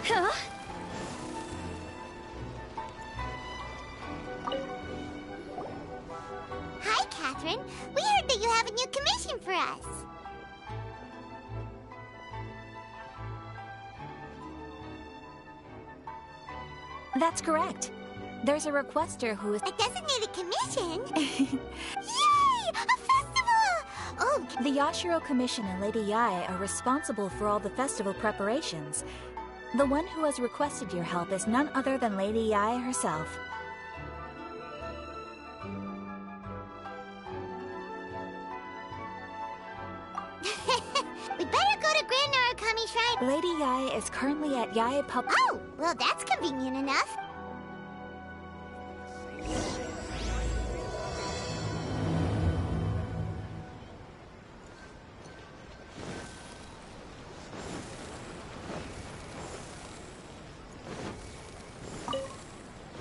Huh? Hi, Catherine. We heard that you have a new commission for us. That's correct. There's a requester who is... A designated commission? Yay! A festival! Oh, The Yashiro Commission and Lady Yae are responsible for all the festival preparations. The one who has requested your help is none other than Lady Yae herself. we better go to Grand Narukami Shrine. Lady Yae is currently at Yae Pub... Oh, well, that's convenient enough.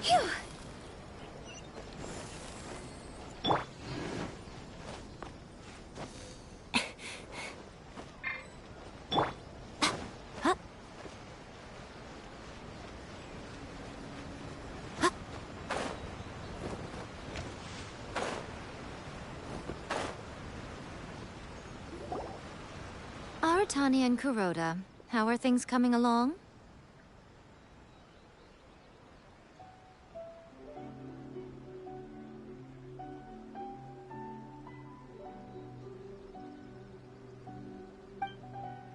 Phew! Aratani and Kuroda, how are things coming along?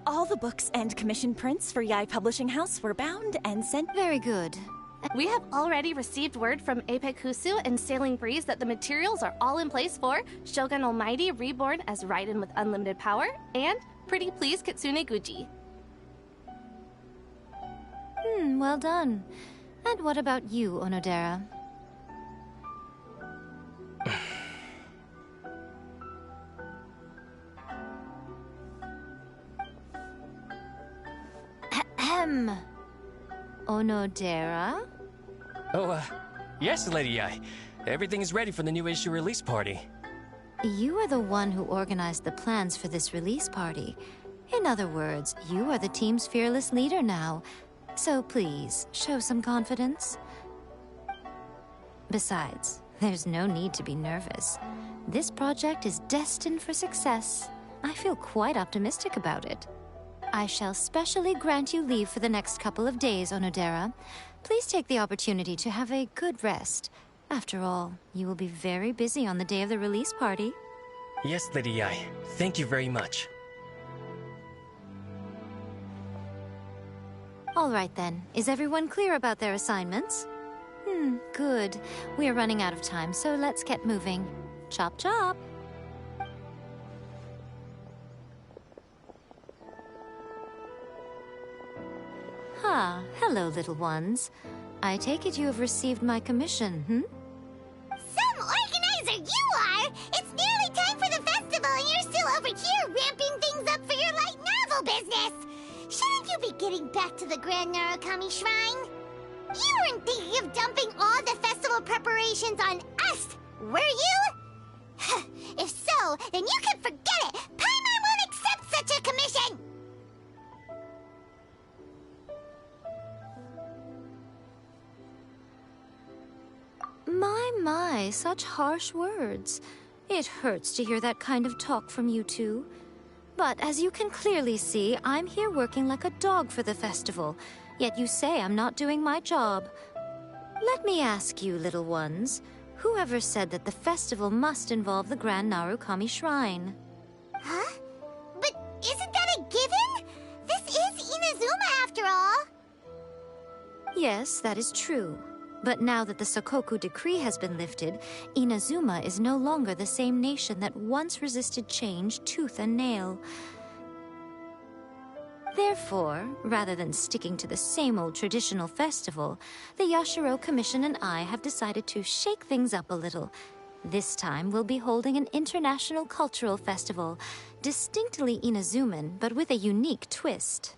All the books and commission prints for Yae Publishing House were bound and sent... Very good. We have already received word from Apex Husu and Sailing Breeze that the materials are all in place for Shogun Almighty Reborn as Raiden with Unlimited Power and Pretty Please Kitsune Guji. Well done. And what about you, Onodera? Ahem. Onodera? Oh, yes, Lady Yae. Everything is ready for the new issue release party. You are the one who organized the plans for this release party. In other words, you are the team's fearless leader now. So please, show some confidence. Besides, there's no need to be nervous. This project is destined for success. I feel quite optimistic about it. I shall specially grant you leave for the next couple of days, Onodera. Please take the opportunity to have a good rest. After all, you will be very busy on the day of the release party. Yes, Lady Yae. Thank you very much. All right then. Is everyone clear about their assignments? Good. We are running out of time, so let's get moving. Chop chop! Hello, little ones. I take it you have received my commission, Some organizer you are! It's nearly time for the festival and you're still over here ramping things up for your light novel business! Shouldn't you be getting back to the Grand Narukami Shrine? You weren't thinking of dumping all the festival preparations on us, were you? If so, then you can forget it! Paimon won't accept such a commission! My, such harsh words. It hurts to hear that kind of talk from you two. But as you can clearly see, I'm here working like a dog for the festival. Yet you say I'm not doing my job. Let me ask you, little ones, whoever said that the festival must involve the Grand Narukami Shrine? Huh? But isn't that a given? This is Inazuma after all. Yes, that is true. But now that the Sokoku decree has been lifted, Inazuma is no longer the same nation that once resisted change tooth and nail. Therefore, rather than sticking to the same old traditional festival, the Yashiro Commission and I have decided to shake things up a little. This time, we'll be holding an international cultural festival, distinctly Inazuman, but with a unique twist.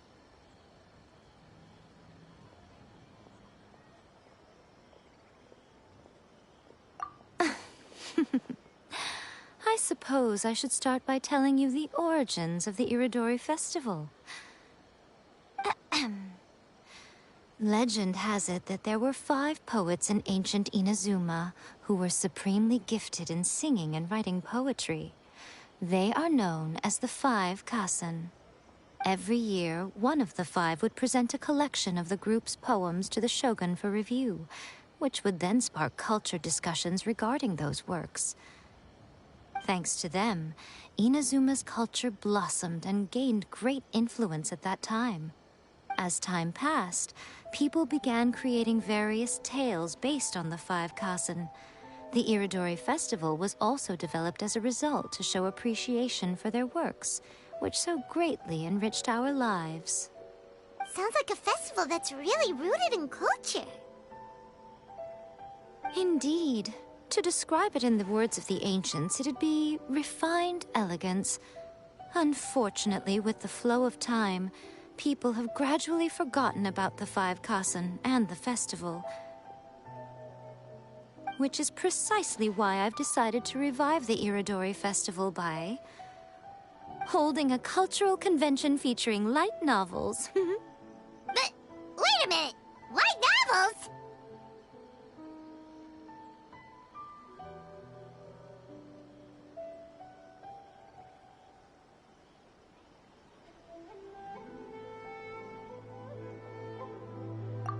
I suppose I should start by telling you the origins of the Iridori Festival. Legend has it that there were 5 poets in ancient Inazuma who were supremely gifted in singing and writing poetry. They are known as the 5 Kassen. Every year, one of the 5 would present a collection of the group's poems to the shogun for review, which would then spark culture discussions regarding those works. Thanks to them, Inazuma's culture blossomed and gained great influence at that time. As time passed, people began creating various tales based on the 5 Kassen. The Iridori Festival was also developed as a result to show appreciation for their works, which so greatly enriched our lives. Sounds like a festival that's really rooted in culture. Indeed. To describe it in the words of the ancients, it'd be refined elegance. Unfortunately, with the flow of time, people have gradually forgotten about the 5 Kassen and the festival. Which is precisely why I've decided to revive the Iridori Festival by holding a cultural convention featuring light novels. But, wait a minute! Light novels?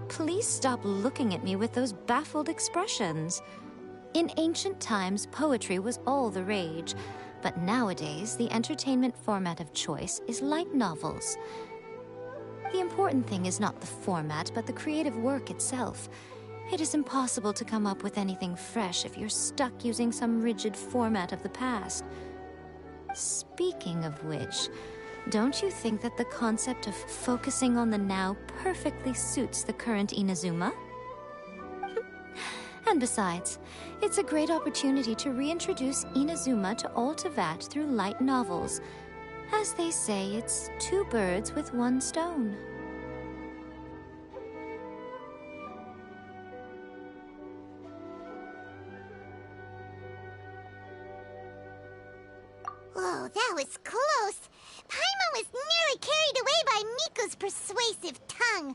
Please stop looking at me with those baffled expressions. In ancient times, poetry was all the rage, but nowadays, the entertainment format of choice is light novels. The important thing is not the format, but the creative work itself. It is impossible to come up with anything fresh if you're stuck using some rigid format of the past. Speaking of which, don't you think that the concept of focusing on the now perfectly suits the current Inazuma? And besides, it's a great opportunity to reintroduce Inazuma to all Teyvat through light novels. As they say, it's 2 birds with 1 stone. Whoa, that was close. Paimon was nearly carried away by Miko's persuasive tongue.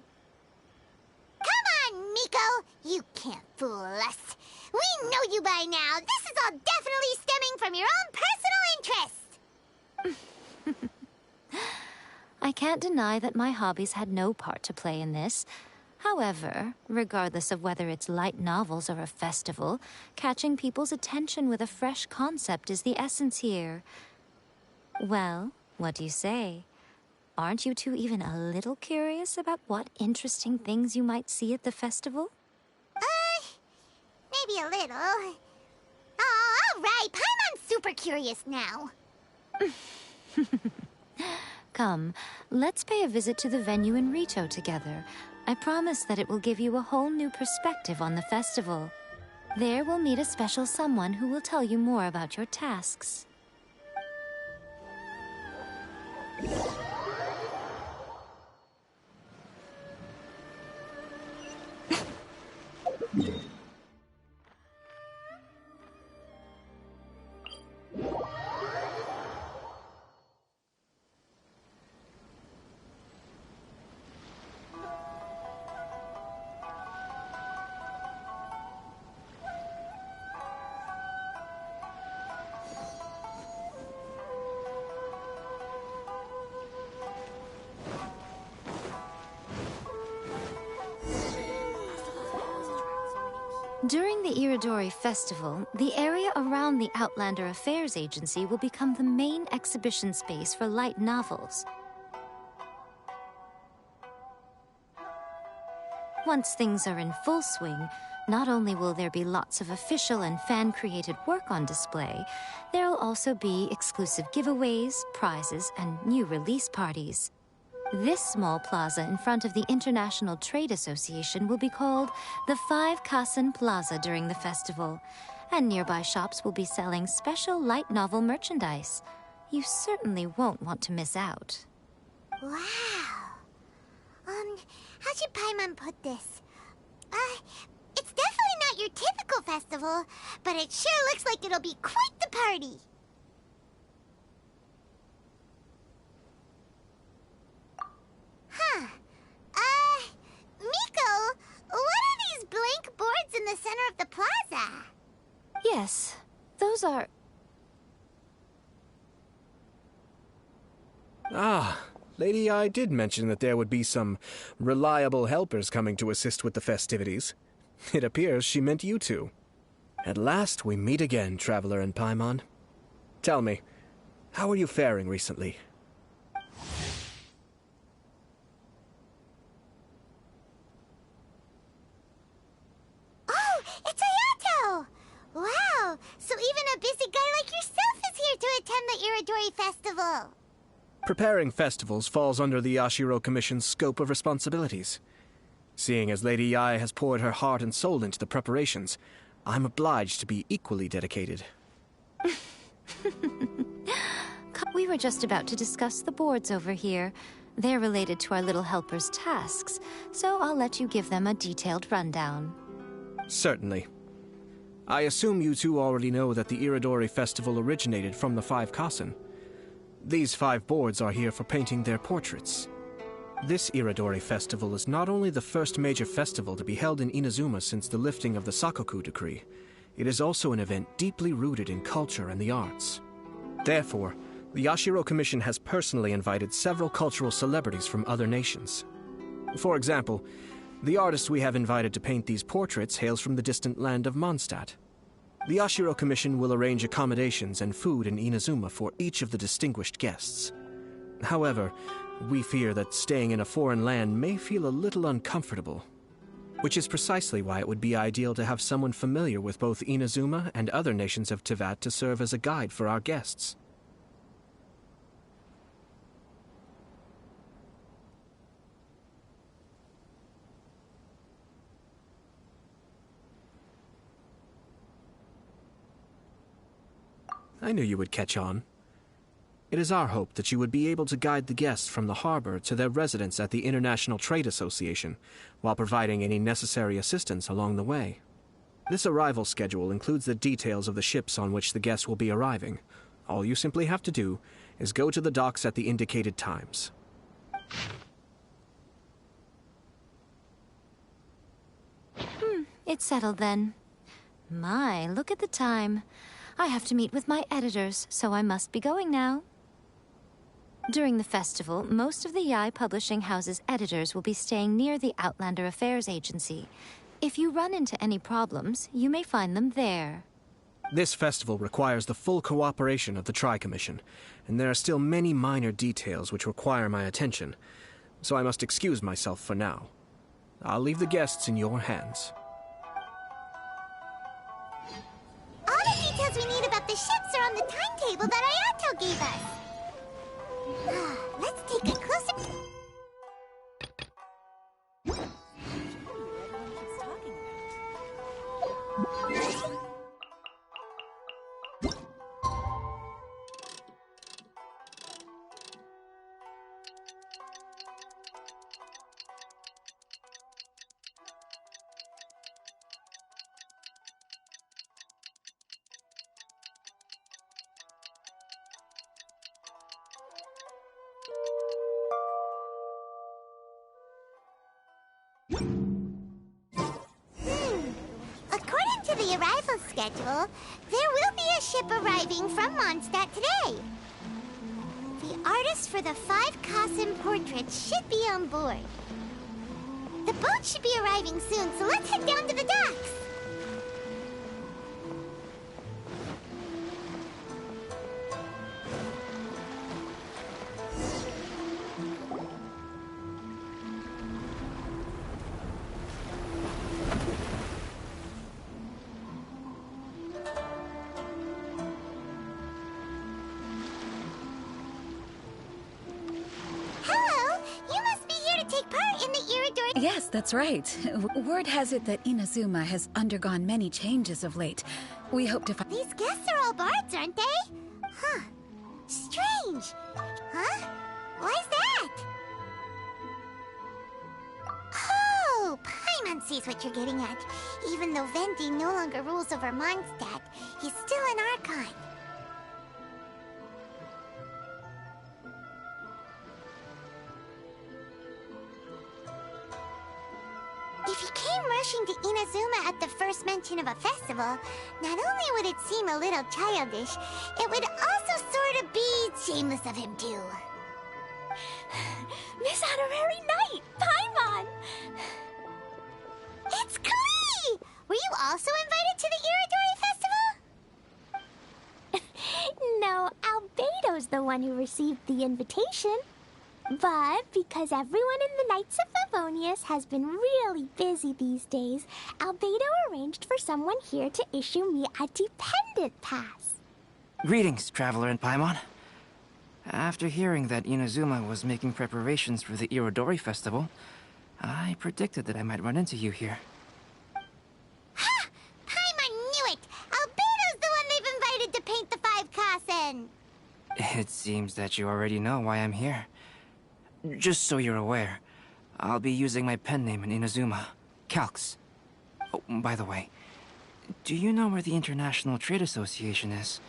Come on, Miko! You can't fool us. We know you by now. This is all definitely stemming from your own personal interest. I can't deny that my hobbies had no part to play in this. However, regardless of whether it's light novels or a festival, catching people's attention with a fresh concept is the essence here. Well, what do you say? Aren't you two even a little curious about what interesting things you might see at the festival? Maybe a little. Oh, all right. Paimon's super curious now. Come, let's pay a visit to the venue in Rito together. I promise that it will give you a whole new perspective on the festival. There we'll meet a special someone who will tell you more about your tasks. During the Iridori Festival, the area around the Outlander Affairs Agency will become the main exhibition space for light novels. Once things are in full swing, not only will there be lots of official and fan-created work on display, there'll also be exclusive giveaways, prizes, and new release parties. This small plaza in front of the International Trade Association will be called the 5 Kassen Plaza during the festival, and nearby shops will be selling special light novel merchandise. You certainly won't want to miss out. Wow. How should Paimon put this? It's definitely not your typical festival, but it sure looks like it'll be quite the party. Huh. Miko, Yes, those are... Ah, Lady I did mention that there would be some reliable helpers coming to assist with the festivities. It appears she meant you two. At last we meet again, Traveler and Paimon. Tell me, how are you faring recently? Oh, it's Ayato! Wow, so even a busy guy like yourself is here to attend the Iridori Festival. Preparing festivals falls under the Yashiro Commission's scope of responsibilities. Seeing as Lady Yae has poured her heart and soul into the preparations, I'm obliged to be equally dedicated. We were just about to discuss the boards over here. They're related to our little helper's tasks, so I'll let you give them a detailed rundown. Certainly. I assume you two already know that the Iridori Festival originated from the 5 Kasen. These 5 boards are here for painting their portraits. This Iridori Festival is not only the first major festival to be held in Inazuma since the lifting of the Sakoku decree, it is also an event deeply rooted in culture and the arts. Therefore, the Yashiro Commission has personally invited several cultural celebrities from other nations. For example, the artist we have invited to paint these portraits hails from the distant land of Mondstadt. The Yashiro Commission will arrange accommodations and food in Inazuma for each of the distinguished guests. However, we fear that staying in a foreign land may feel a little uncomfortable, which is precisely why it would be ideal to have someone familiar with both Inazuma and other nations of Teyvat to serve as a guide for our guests. I knew you would catch on. It is our hope that you would be able to guide the guests from the harbor to their residence at the International Trade Association, while providing any necessary assistance along the way. This arrival schedule includes the details of the ships on which the guests will be arriving. All you simply have to do is go to the docks at the indicated times. It's settled then. My, look at the time. I have to meet with my editors, so I must be going now. During the festival, most of the Yae Publishing House's editors will be staying near the Outlander Affairs Agency. If you run into any problems, you may find them there. This festival requires the full cooperation of the Tri-Commission, and there are still many minor details which require my attention, so I must excuse myself for now. I'll leave the guests in your hands. All the details we need about the ships are on the timetable that Ayato gave us. Let's take a closer... According to the arrival schedule, there will be a ship arriving from Mondstadt today. The artist for the 5 Kasen portraits should be on board. The boat should be arriving soon, so let's head down to the docks. Yes, that's right. Word has it that Inazuma has undergone many changes of late. We hope to find... These guests are all bards, aren't they? Huh. Strange. Huh? Why's that? Oh, Paimon sees what you're getting at. Even though Venti no longer rules over Mondstadt, he's still an Archon. If he can't came rushing to Inazuma at the first mention of a festival, not only would it seem a little childish, it would also sort of be shameless of him too. Miss Honorary Knight, Paimon! It's Klee! Were you also invited to the Iridori Festival? No, Albedo's the one who received the invitation. But because everyone in the Knights of Favonius has been really busy these days, Albedo arranged for someone here to issue me a dependent pass. Greetings, Traveler and Paimon. After hearing that Inazuma was making preparations for the Irodori Festival, I predicted that I might run into you here. Ha! Paimon knew it! Albedo's the one they've invited to paint the 5 Kasen! It seems that you already know why I'm here. Just so you're aware, I'll be using my pen name in Inazuma, Calx. Oh, by the way, do you know where the International Trade Association is?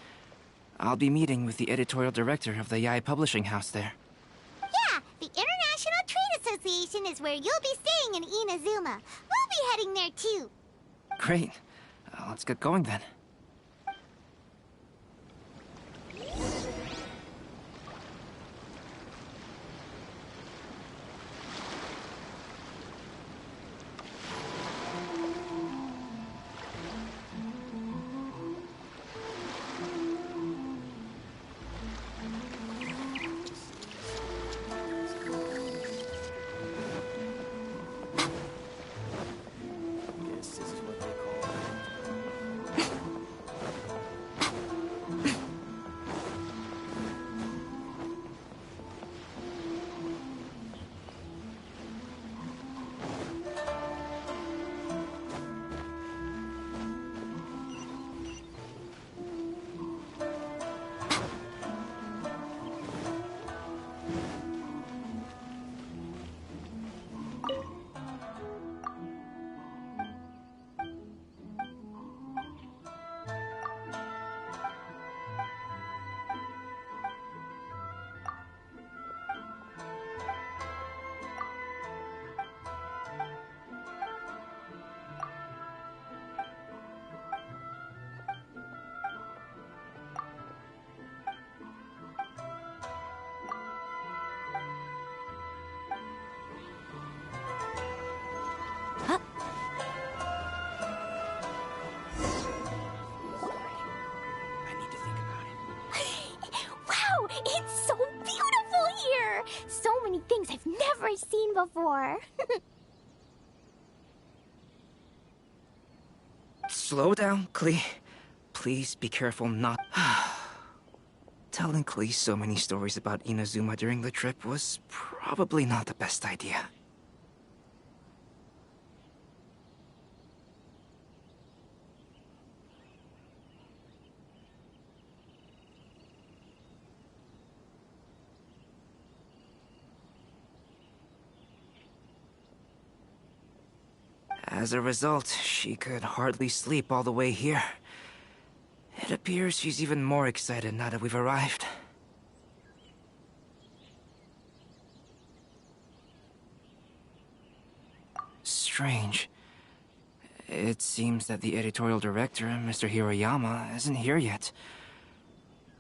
I'll be meeting with the editorial director of the Yae Publishing House there. Yeah, the International Trade Association is where you'll be staying in Inazuma. We'll be heading there too. Great. Let's get going then. Wow, it's so beautiful here! So many things I've never seen before. Slow down, Klee. Please be careful not... Telling Klee so many stories about Inazuma during the trip was probably not the best idea. As a result, she could hardly sleep all the way here. It appears she's even more excited now that we've arrived. Strange. It seems that the editorial director, Mr. Hiroyama, isn't here yet.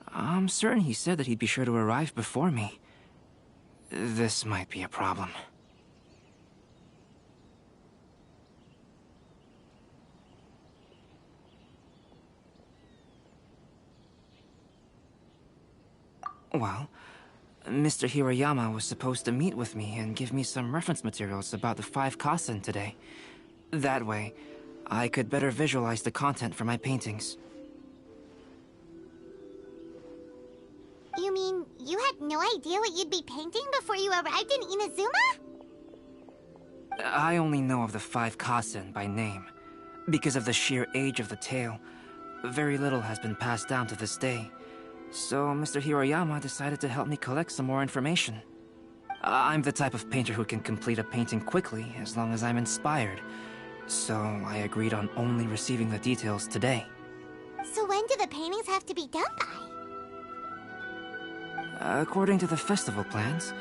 I'm certain he said that he'd be sure to arrive before me. This might be a problem. Well, Mr. Hiroyama was supposed to meet with me and give me some reference materials about the 5 Kasen today. That way, I could better visualize the content for my paintings. You mean you had no idea what you'd be painting before you arrived in Inazuma? I only know of the 5 Kasen by name. Because of the sheer age of the tale, very little has been passed down to this day. So Mr. Hiroyama decided to help me collect some more information. I'm the type of painter who can complete a painting quickly as long as I'm inspired. So I agreed on only receiving the details today. So when do the paintings have to be done by? According to the festival plans,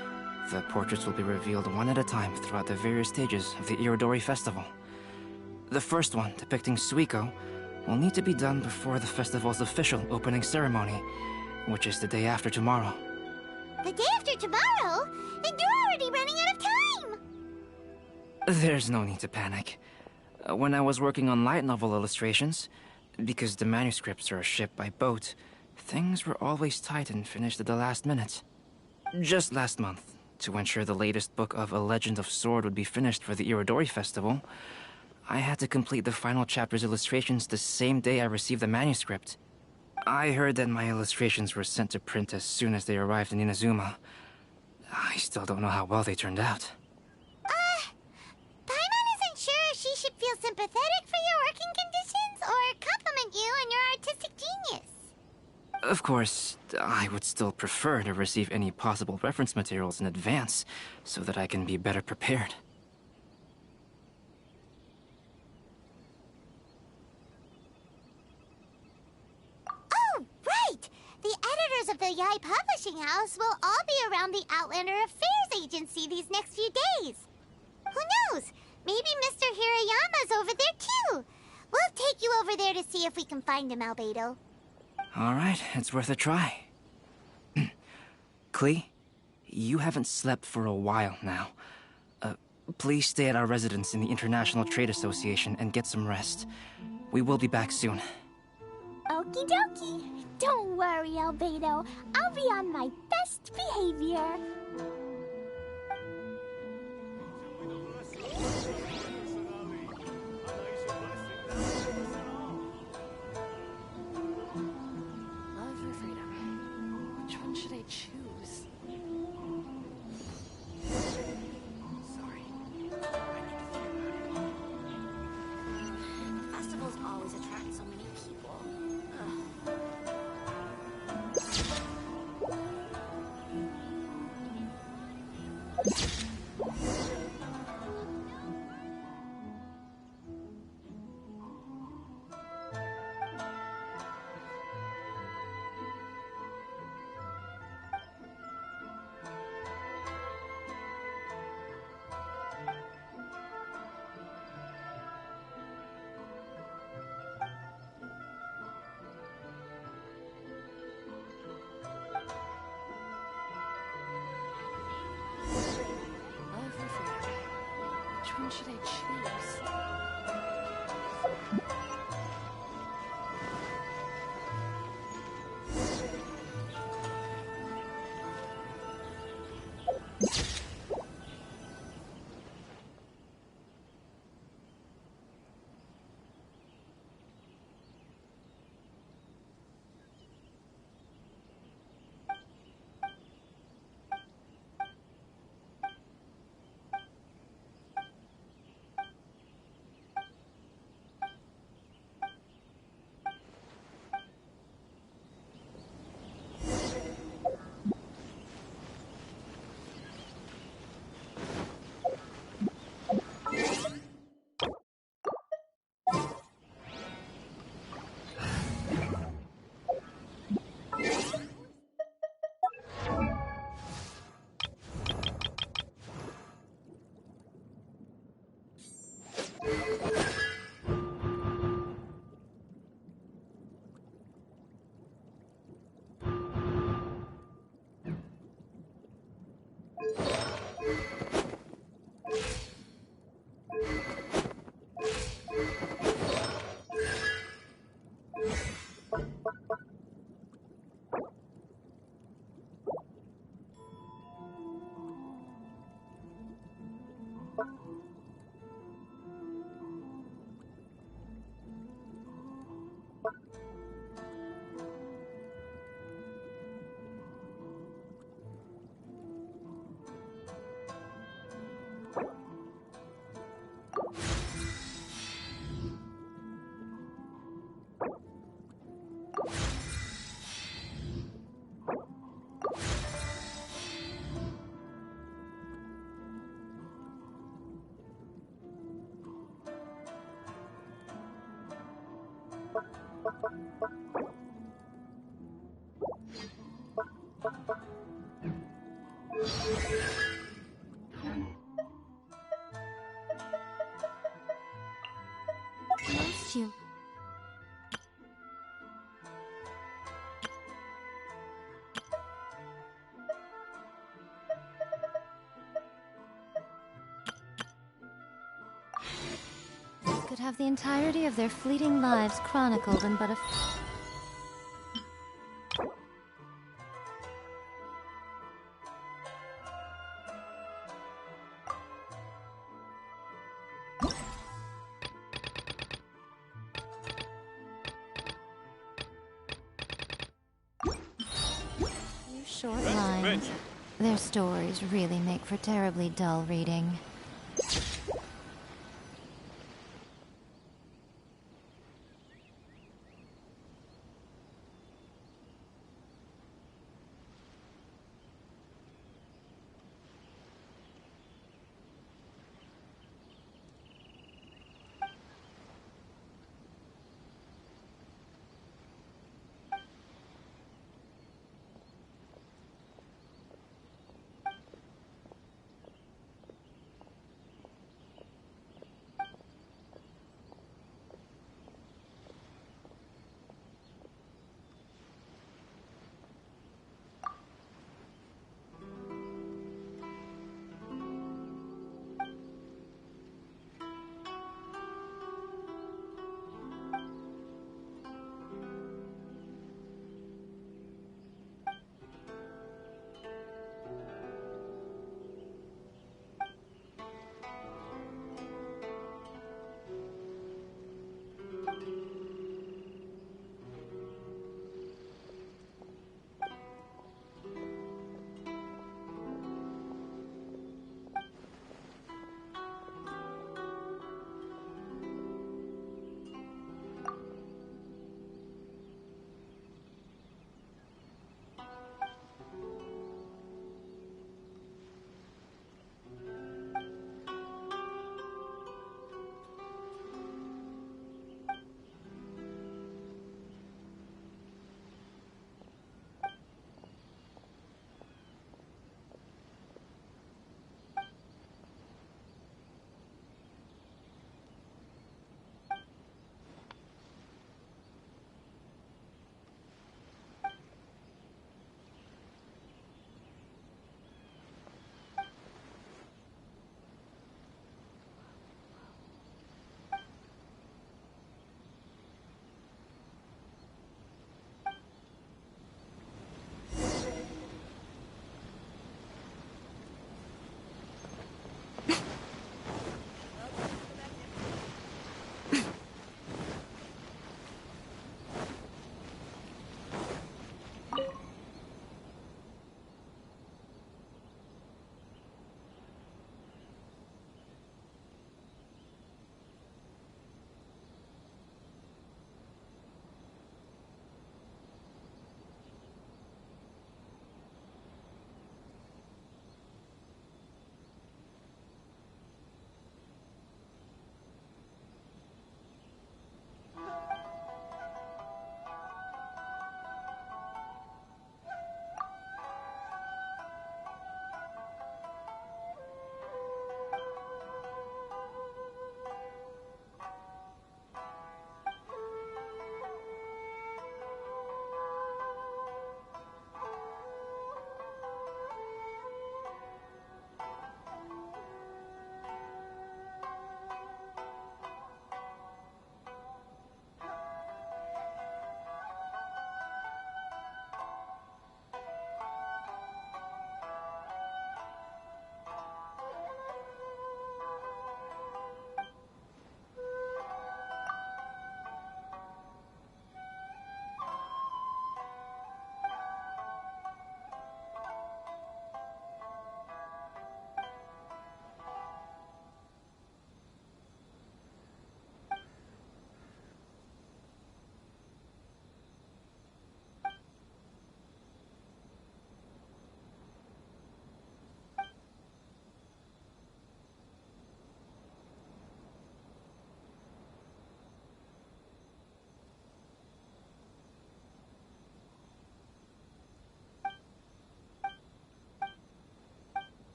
the portraits will be revealed one at a time throughout the various stages of the Irodori Festival. The first one, depicting Suiko, will need to be done before the festival's official opening ceremony, which is the day after tomorrow. The day after tomorrow? Then you're already running out of time! There's no need to panic. When I was working on light novel illustrations, because the manuscripts are shipped by boat, things were always tight and finished at the last minute. Just last month, to ensure the latest book of A Legend of Sword would be finished for the Irodori Festival, I had to complete the final chapter's illustrations the same day I received the manuscript. I heard that my illustrations were sent to print as soon as they arrived in Inazuma. I still don't know how well they turned out. Paimon isn't sure if she should feel sympathetic for your working conditions or compliment you on your artistic genius. Of course, I would still prefer to receive any possible reference materials in advance, so that I can be better prepared. Oh, right! The editors of the Yai Publishing House will all be around the Outlander Affairs Agency these next few days. Who knows? Maybe Mr. Hirayama's over there too. We'll take you over there to see if we can find him, Albedo. All right, it's worth a try. Klee, you haven't slept for a while now. Please stay at our residence in the International Trade Association and get some rest. We will be back soon. Okie dokie. Don't worry, Albedo. I'll be on my best behavior. Love or freedom? Which one should I choose? Sorry. Festivals always attract so many people. Ugh. Love or freedom? Which one should I choose? Phew. Could have the entirety of their fleeting lives chronicled in but a... few short lines. Their stories really make for terribly dull reading.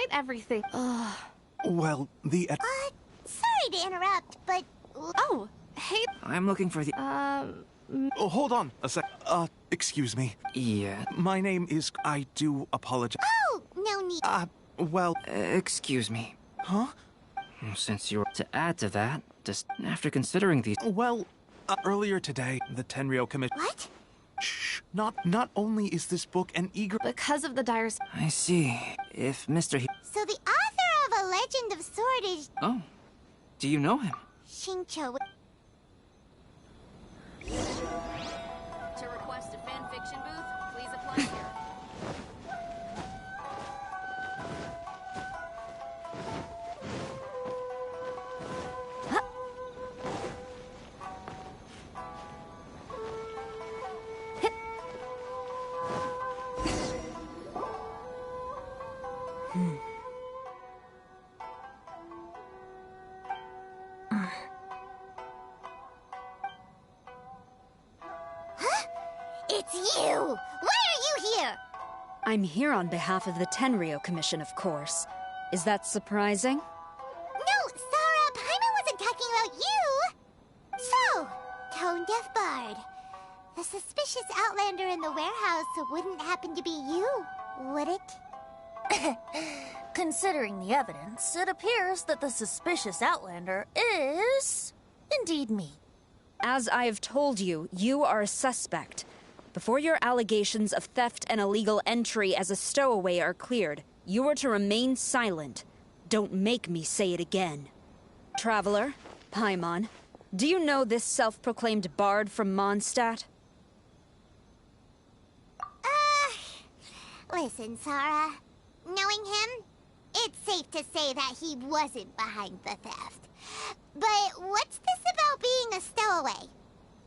explain everything. Well, Sorry to interrupt, but... Oh, hey. I'm looking for the... Oh, hold on a sec. Excuse me. Yeah. My name is... I do apologize. Oh, no need. Well... Excuse me. Huh? Since you were to add to that, just after considering these... Well, earlier today, the Tenryou Commission... What? Shh. Not only is this book an eager... Because of the dire... I see. If Mr. So the author of A Legend of Sword is... Oh. Do you know him? Shincho. To request a fanfiction booth, please apply here. It's you! Why are you here? I'm here on behalf of the Tenryou Commission, of course. Is that surprising? No, Sarah, Paimon wasn't talking about you! So, Tone-Deaf Bard. The suspicious outlander in the warehouse wouldn't happen to be you, would it? Considering the evidence, it appears that the suspicious outlander is... indeed me. As I have told you, you are a suspect. Before your allegations of theft and illegal entry as a stowaway are cleared, you are to remain silent. Don't make me say it again. Traveler, Paimon, do you know this self-proclaimed bard from Mondstadt? Listen, Sarah. Knowing him, it's safe to say that he wasn't behind the theft. But what's this about being a stowaway?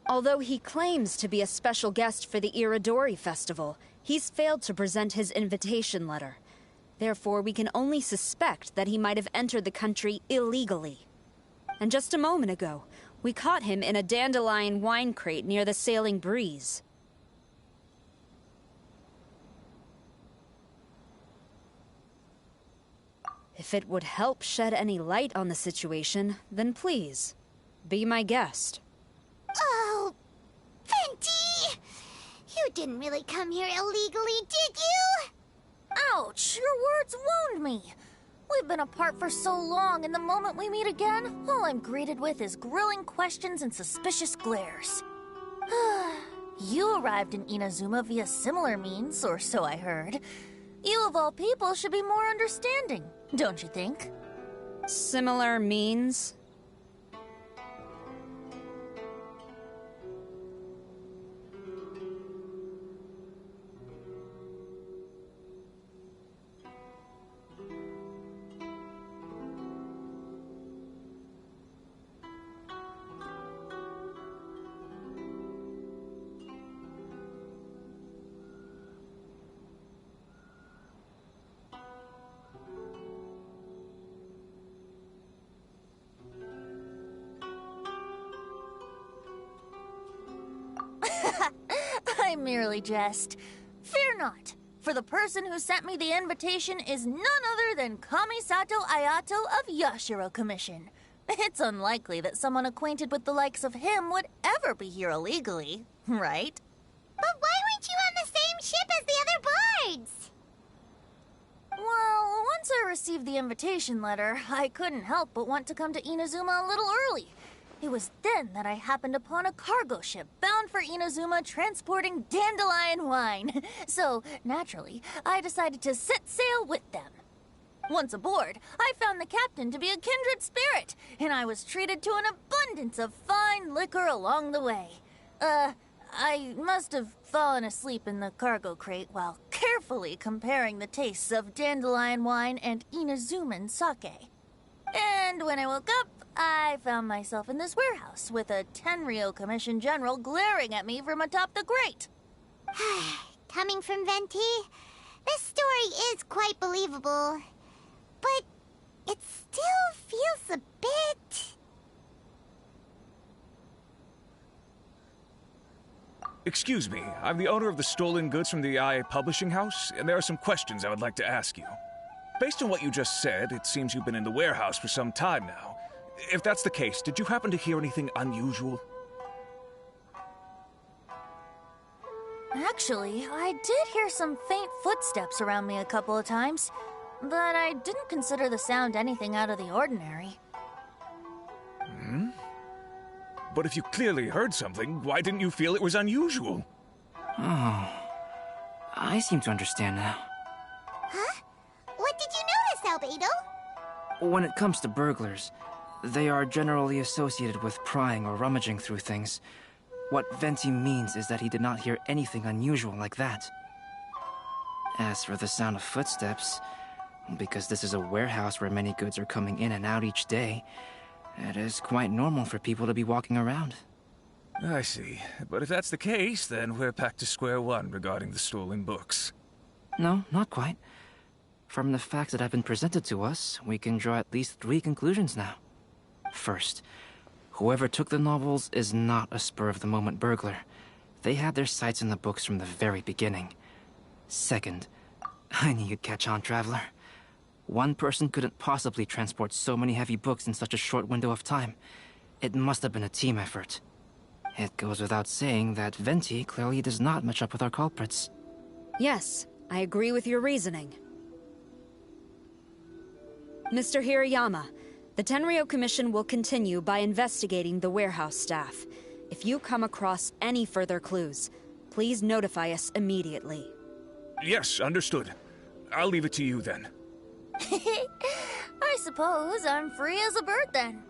Although he claims to be a special guest for the Iridori Festival, he's failed to present his invitation letter. Therefore, we can only suspect that he might have entered the country illegally. And just a moment ago, we caught him in a dandelion wine crate near the Sailing Breeze. If it would help shed any light on the situation, then please, be my guest. Oh, Venti! You didn't really come here illegally, did you? Ouch! Your words wound me. We've been apart for so long, and the moment we meet again, all I'm greeted with is grilling questions and suspicious glares. You arrived in Inazuma via similar means, or so I heard. You of all people should be more understanding, don't you think? Similar means? I merely jest. Fear not, for the person who sent me the invitation is none other than Kamisato Ayato of Yashiro Commission. It's unlikely that someone acquainted with the likes of him would ever be here illegally, right? But why weren't you on the same ship as the other bards? Well, once I received the invitation letter, I couldn't help but want to come to Inazuma a little early. It was then that I happened upon a cargo ship bound for Inazuma transporting dandelion wine. So, naturally, I decided to set sail with them. Once aboard, I found the captain to be a kindred spirit, and I was treated to an abundance of fine liquor along the way. I must have fallen asleep in the cargo crate while carefully comparing the tastes of dandelion wine and Inazuman sake. And when I woke up, I found myself in this warehouse with a Tenryou Commission general glaring at me from atop the grate. Coming from Venti, this story is quite believable. But it still feels a bit... Excuse me, I'm the owner of the stolen goods from the IA Publishing House, and there are some questions I would like to ask you. Based on what you just said, it seems you've been in the warehouse for some time now. If that's the case, did you happen to hear anything unusual? Actually, I did hear some faint footsteps around me a couple of times, but I didn't consider the sound anything out of the ordinary. But if you clearly heard something, why didn't you feel it was unusual? Oh, I seem to understand now. Huh? What did you notice, Albedo? When it comes to burglars, they are generally associated with prying or rummaging through things. What Venti means is that he did not hear anything unusual like that. As for the sound of footsteps, because this is a warehouse where many goods are coming in and out each day, it is quite normal for people to be walking around. I see. But if that's the case, then we're back to square one regarding the stolen books. No, not quite. From the facts that have been presented to us, we can draw at least 3 conclusions now. First, whoever took the novels is not a spur-of-the-moment burglar. They had their sights on the books from the very beginning. Second, I knew you'd catch on, Traveler. One person couldn't possibly transport so many heavy books in such a short window of time. It must have been a team effort. It goes without saying that Venti clearly does not match up with our culprits. Yes, I agree with your reasoning. Mr. Hirayama, the Tenryo Commission will continue by investigating the warehouse staff. If you come across any further clues, please notify us immediately. Yes, understood. I'll leave it to you then. I suppose I'm free as a bird then.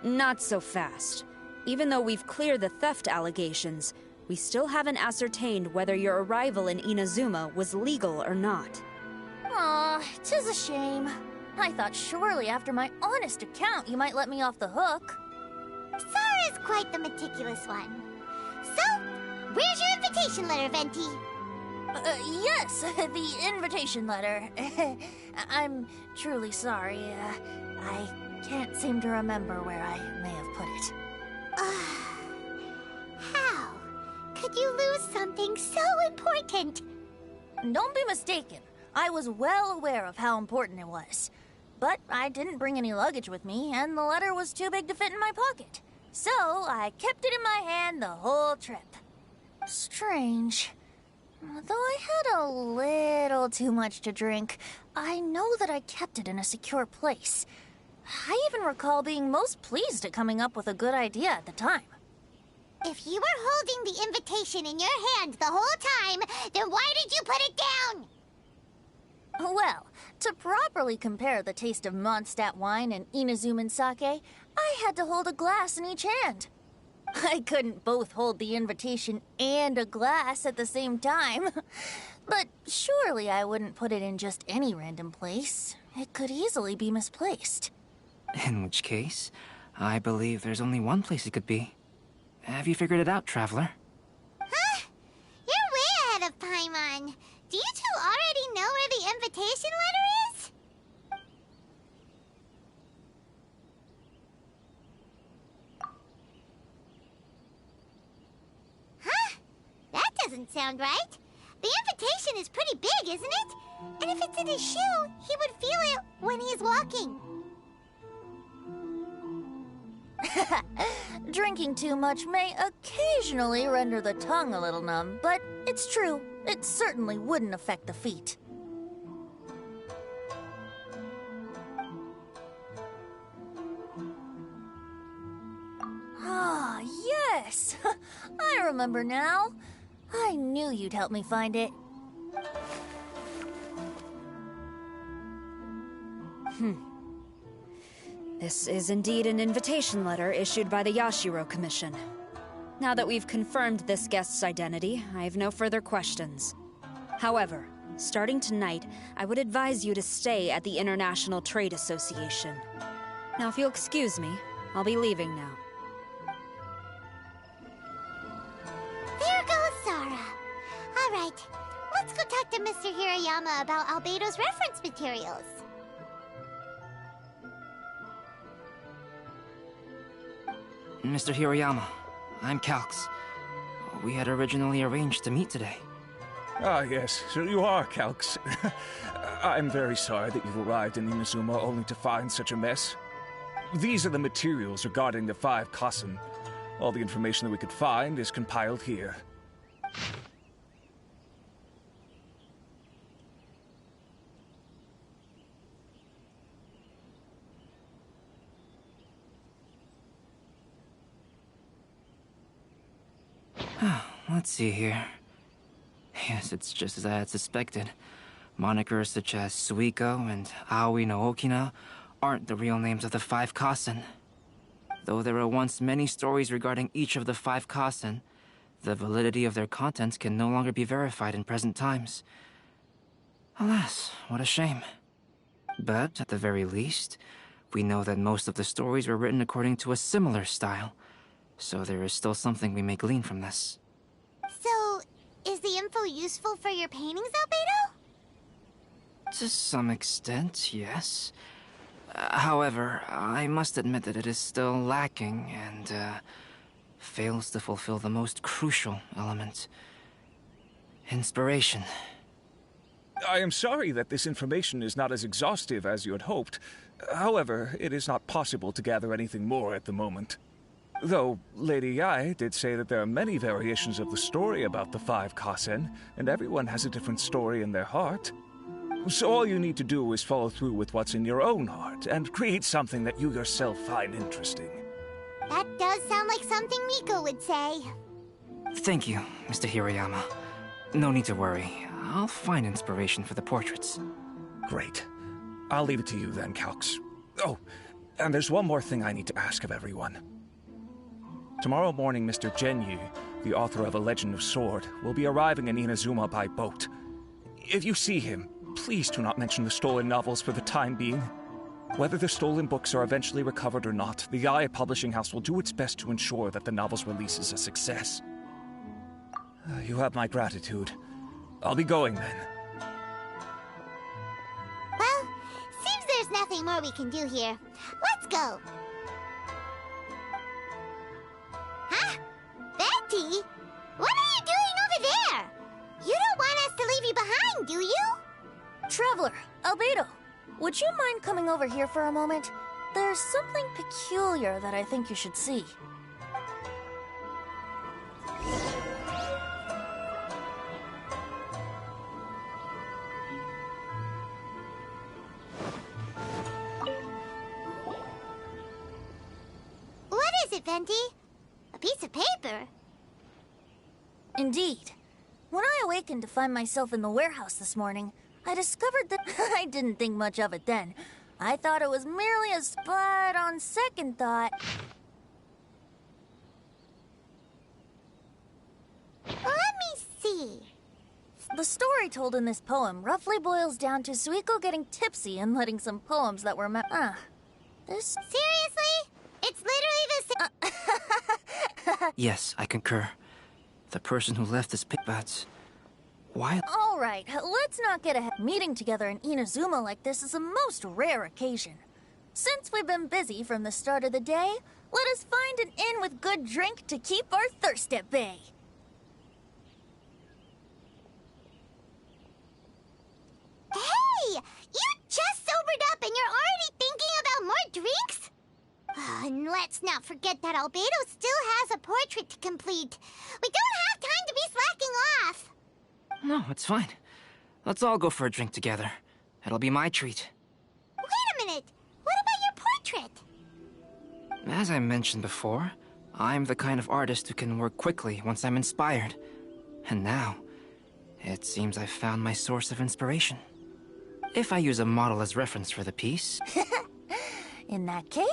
Not so fast. Even though we've cleared the theft allegations, we still haven't ascertained whether your arrival in Inazuma was legal or not. Aw, 'tis a shame. I thought surely after my honest account you might let me off the hook. Sara's quite the meticulous one. So, where's your invitation letter, Venti? Yes, the invitation letter. I'm truly sorry. I can't seem to remember where I may have put it. How could you lose something so important? Don't be mistaken. I was well aware of how important it was. But I didn't bring any luggage with me, and the letter was too big to fit in my pocket. So I kept it in my hand the whole trip. Strange. Though I had a little too much to drink, I know that I kept it in a secure place. I even recall being most pleased at coming up with a good idea at the time. If you were holding the invitation in your hand the whole time, then why did you put it down? Well, to properly compare the taste of Mondstadt wine and Inazuman sake, I had to hold a glass in each hand. I couldn't both hold the invitation and a glass at the same time. But surely I wouldn't put it in just any random place. It could easily be misplaced. In which case, I believe there's only one place it could be. Have you figured it out, Traveler? Huh? You're way ahead of Paimon. Do you two already know where the invitation letter is? Huh? That doesn't sound right. The invitation is pretty big, isn't it? And if it's in his shoe, he would feel it when he's walking. Drinking too much may occasionally render the tongue a little numb, but it's true. It certainly wouldn't affect the feet. Ah, yes! I remember now. I knew you'd help me find it. This is indeed an invitation letter issued by the Yashiro Commission. Now that we've confirmed this guest's identity, I have no further questions. However, starting tonight, I would advise you to stay at the International Trade Association. Now, if you'll excuse me, I'll be leaving now. There goes Sara. All right, let's go talk to Mr. Hirayama about Albedo's reference materials. Mr. Hirayama, I'm Calx. We had originally arranged to meet today. Ah, yes, so you are Calx. I'm very sorry that you've arrived in Inazuma only to find such a mess. These are the materials regarding the 5 Kassen. All the information that we could find is compiled here. Let's see here. Yes, it's just as I had suspected. Monikers such as Suiko and Aoi no Okina aren't the real names of the 5 Kassen. Though there were once many stories regarding each of the 5 Kassen, the validity of their contents can no longer be verified in present times. Alas, what a shame. But, at the very least, we know that most of the stories were written according to a similar style, so there is still something we may glean from this. So, is the info useful for your paintings, Albedo? To some extent, yes. However, I must admit that it is still lacking and fails to fulfill the most crucial element. Inspiration. I am sorry that this information is not as exhaustive as you had hoped. However, it is not possible to gather anything more at the moment. Though, Lady Yae did say that there are many variations of the story about the 5 Kassen, and everyone has a different story in their heart. So all you need to do is follow through with what's in your own heart, and create something that you yourself find interesting. That does sound like something Miko would say. Thank you, Mr. Hiroyama. No need to worry. I'll find inspiration for the portraits. Great. I'll leave it to you then, Calx. Oh, and there's one more thing I need to ask of everyone. Tomorrow morning, Mr. Genyu, the author of A Legend of Sword, will be arriving in Inazuma by boat. If you see him, please do not mention the stolen novels for the time being. Whether the stolen books are eventually recovered or not, the Yae Publishing House will do its best to ensure that the novel's release is a success. You have my gratitude. I'll be going then. Well, seems there's nothing more we can do here. Let's go. Huh? Betty? What are you doing over there? You don't want us to leave you behind, do you? Traveler, Albedo, would you mind coming over here for a moment? There's something peculiar that I think you should see. What is it, Venti? A piece of paper? Indeed. When I awakened to find myself in the warehouse this morning, I discovered that I didn't think much of it then. I thought it was merely a spot. On second thought... Let me see. The story told in this poem roughly boils down to Suiko getting tipsy and letting some poems that were this... Seriously? It's literally the same... Yes, I concur. The person who left this but why? All right, let's not get ahead. Meeting together in Inazuma like this is a most rare occasion. Since we've been busy from the start of the day, let us find an inn with good drink to keep our thirst at bay. Hey! You just sobered up and you're already thinking about more drinks? And let's not forget that Albedo still has a portrait to complete. We don't have time to be slacking off. No, it's fine. Let's all go for a drink together. It'll be my treat. Wait a minute. What about your portrait? As I mentioned before, I'm the kind of artist who can work quickly once I'm inspired. And now, it seems I've found my source of inspiration. If I use a model as reference for the piece... In that case...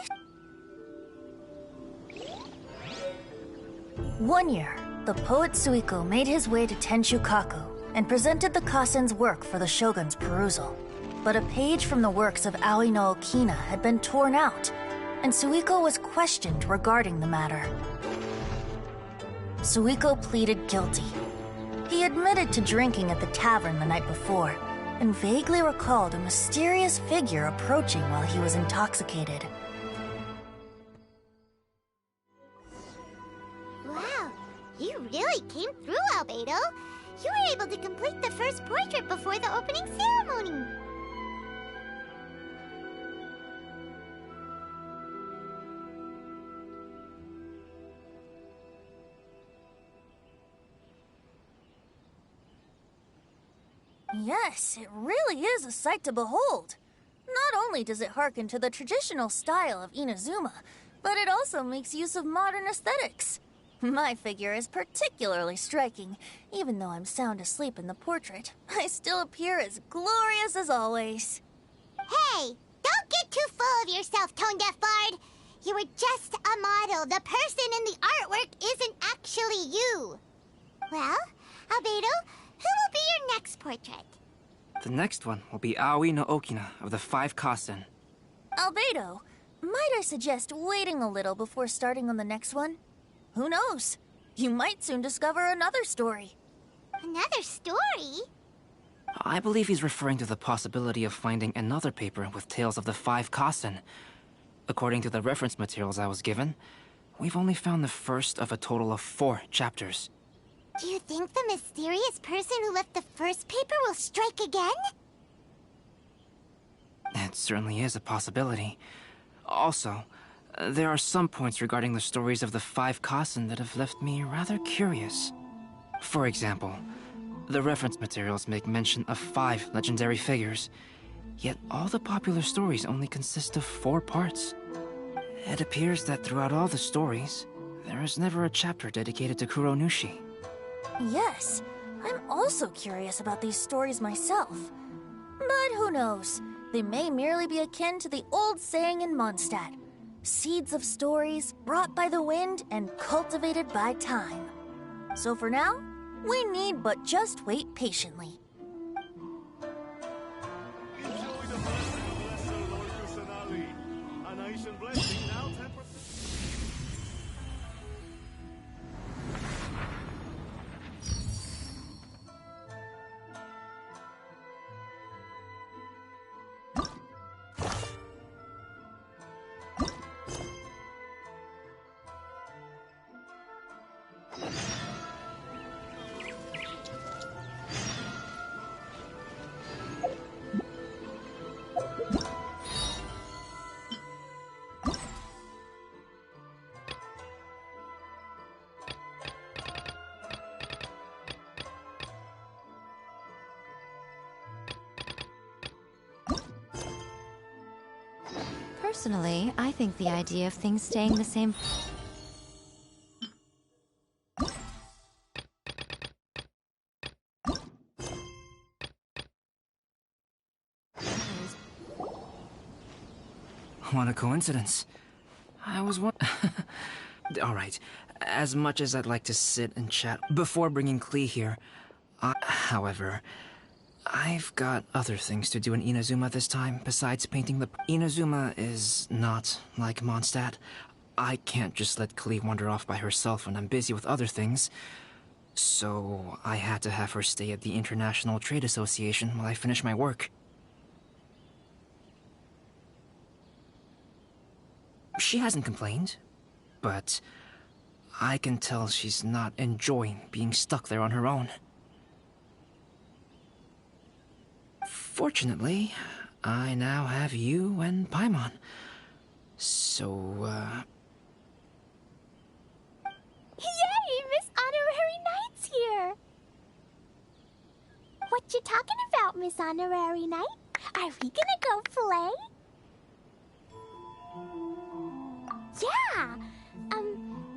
One year, the poet Suiko made his way to Tenshukaku and presented the Kassen's work for the shogun's perusal. But a page from the works of Aoi no Okina had been torn out, and Suiko was questioned regarding the matter. Suiko pleaded guilty. He admitted to drinking at the tavern the night before, and vaguely recalled a mysterious figure approaching while he was intoxicated. Wow, you really came through, Albedo. You were able to complete the first portrait before the opening ceremony. Yes, it really is a sight to behold. Not only does it harken to the traditional style of Inazuma, but it also makes use of modern aesthetics. My figure is particularly striking. Even though I'm sound asleep in the portrait, I still appear as glorious as always. Hey, don't get too full of yourself, Tone-Deaf Bard. You were just a model. The person in the artwork isn't actually you. Well, Albedo, who will be your next portrait? The next one will be Aoi no Okina of the 5 Kasen. Albedo, might I suggest waiting a little before starting on the next one? Who knows? You might soon discover another story. Another story? I believe he's referring to the possibility of finding another paper with tales of the 5 Kasen. According to the reference materials I was given, we've only found the first of a total of 4 chapters. Do you think the mysterious person who left the first paper will strike again? It certainly is a possibility. Also, there are some points regarding the stories of the 5 Kasen that have left me rather curious. For example, the reference materials make mention of 5 legendary figures, yet all the popular stories only consist of 4 parts. It appears that throughout all the stories, there is never a chapter dedicated to Kuronushi. Yes, I'm also curious about these stories myself. But who knows? They may merely be akin to the old saying in Mondstadt. Seeds of stories brought by the wind and cultivated by time. So for now, we need but just wait patiently. Personally, I think the idea of things staying the same... What a coincidence. I was Alright, as much as I'd like to sit and chat before bringing Klee here, however, I've got other things to do in Inazuma this time besides painting the... Inazuma is not like Mondstadt. I can't just let Klee wander off by herself when I'm busy with other things. So I had to have her stay at the International Trade Association while I finish my work. She hasn't complained, but I can tell she's not enjoying being stuck there on her own. Fortunately, I now have you and Paimon. So, Yay! Miss Honorary Knight's here! What you talking about, Miss Honorary Knight? Are we gonna go play? Yeah!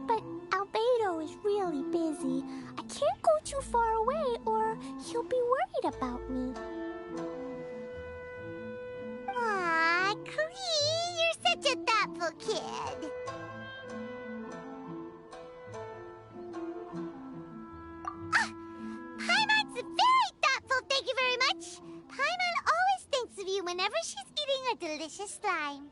But Albedo is really busy. I can't go too far away or he'll be worried about me. Aw, Klee, you're such a thoughtful kid. Paimon's very thoughtful, thank you very much. Paimon always thinks of you whenever she's eating a delicious slime.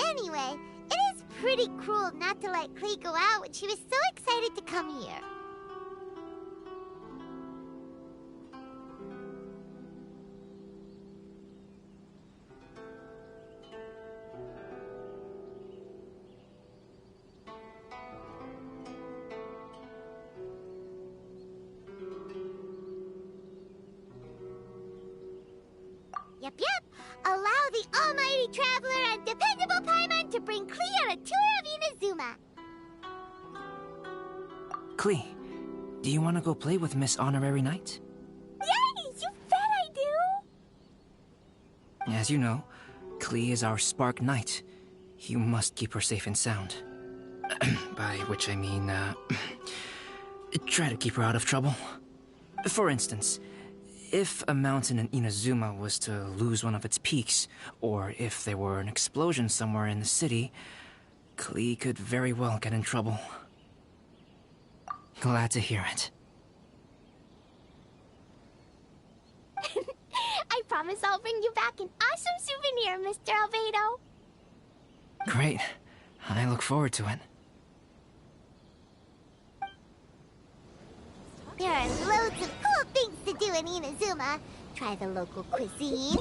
Anyway, it is pretty cruel not to let Klee go out when she was so excited to come here. Yep. Allow the almighty traveler and dependable Paimon to bring Klee on a tour of Inazuma. Klee, do you want to go play with Miss Honorary Knight? Yay! You bet I do! As you know, Klee is our Spark Knight. You must keep her safe and sound. By which I mean, try to keep her out of trouble. For instance, if a mountain in Inazuma was to lose one of its peaks, or if there were an explosion somewhere in the city, Klee could very well get in trouble. Glad to hear it. I promise I'll bring you back an awesome souvenir, Mr. Albedo. Great. I look forward to it. There are loads of cool things to do in Inazuma. Try the local cuisine.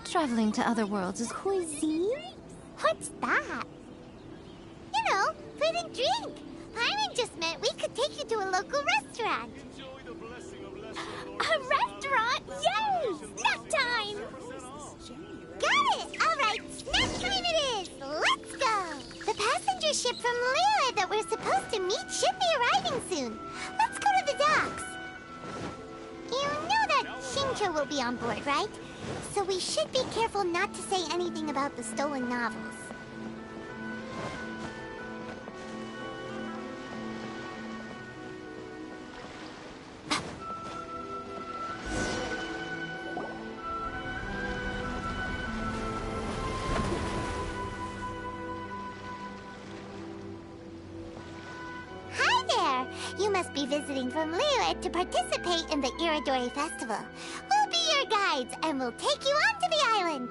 Traveling to other worlds is Cuisine? What's that? You know, food and drink. Paimon just meant we could take you to a local restaurant. A restaurant? Yay! Snack time! Got it! Alright, snack time it is! Let's go! The passenger ship from Liyue that we're supposed to meet should be arriving soon. Let's go to the docks. You know that Shincho will be on board, right? So we should be careful not to say anything about the stolen novels. Hi there! You must be visiting from Liyue to participate in the Iridori Festival. We'll be your guides, and we'll take you onto the island.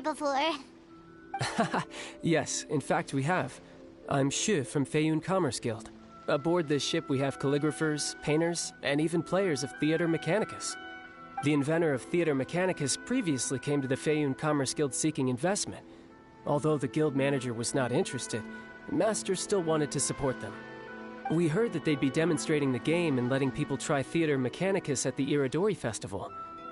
there before. Yes, in fact we have. I'm Hues from Feiyun Commerce Guild. Aboard this ship we have calligraphers, painters, and even players of Theater Mechanicus. The inventor of Theater Mechanicus previously came to the Feiyun Commerce Guild seeking investment. Although the guild manager was not interested, Master still wanted to support them. We heard that they'd be demonstrating the game and letting people try Theater Mechanicus at the Iridori Festival.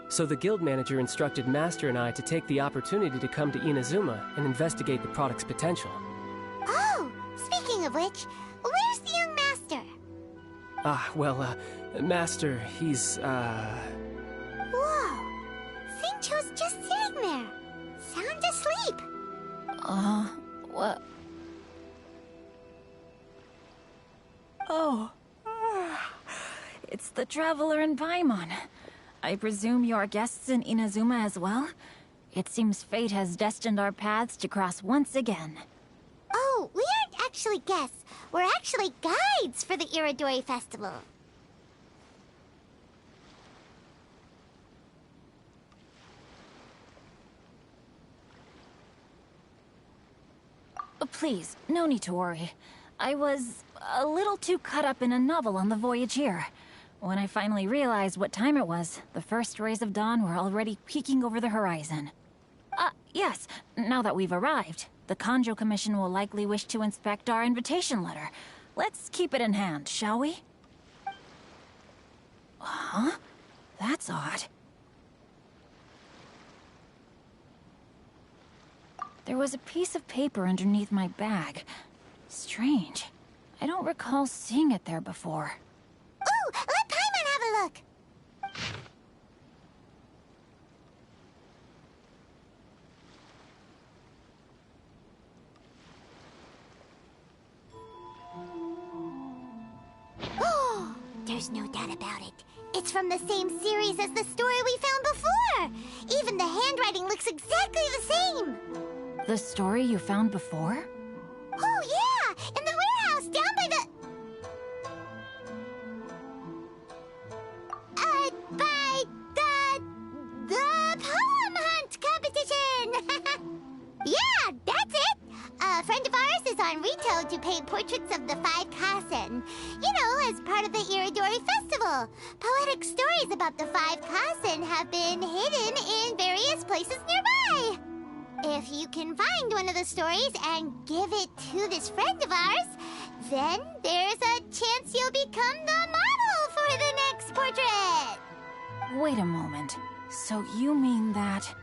So the guild manager instructed Master and I to take the opportunity to come to Inazuma and investigate the product's potential. Oh, speaking of which, where's the young master? Master, he's, Whoa! Xingqiu's just sitting there, sound asleep. What? Oh. It's the Traveler and Paimon. I presume you are guests in Inazuma as well? It seems fate has destined our paths to cross once again. Oh, we aren't actually guests. We're actually guides for the Iridori Festival. Please, no need to worry. I was a little too caught up in a novel on the voyage here. When I finally realized what time it was, the first rays of dawn were already peeking over the horizon. Yes, now that we've arrived, the Kanjo Commission will likely wish to inspect our invitation letter. Let's keep it in hand, shall we? Huh? That's odd. There was a piece of paper underneath my bag. Strange. I don't recall seeing it there before. Ooh, let Paimon have a look! Oh, there's no doubt about it. It's from the same series as the story we found before! Even the handwriting looks exactly the same! The story you found before? Oh, yeah! In the warehouse down by the... The poem hunt competition! Yeah, that's it! A friend of ours is on Rito to paint portraits of the 5 Kasen. You know, as part of the Iridori Festival. Poetic stories about the 5 Kasen have been hidden in various places nearby. If you can find one of the stories and give it to this friend of ours, then there's a chance you'll become the model for the next portrait! Wait a moment. So you mean that...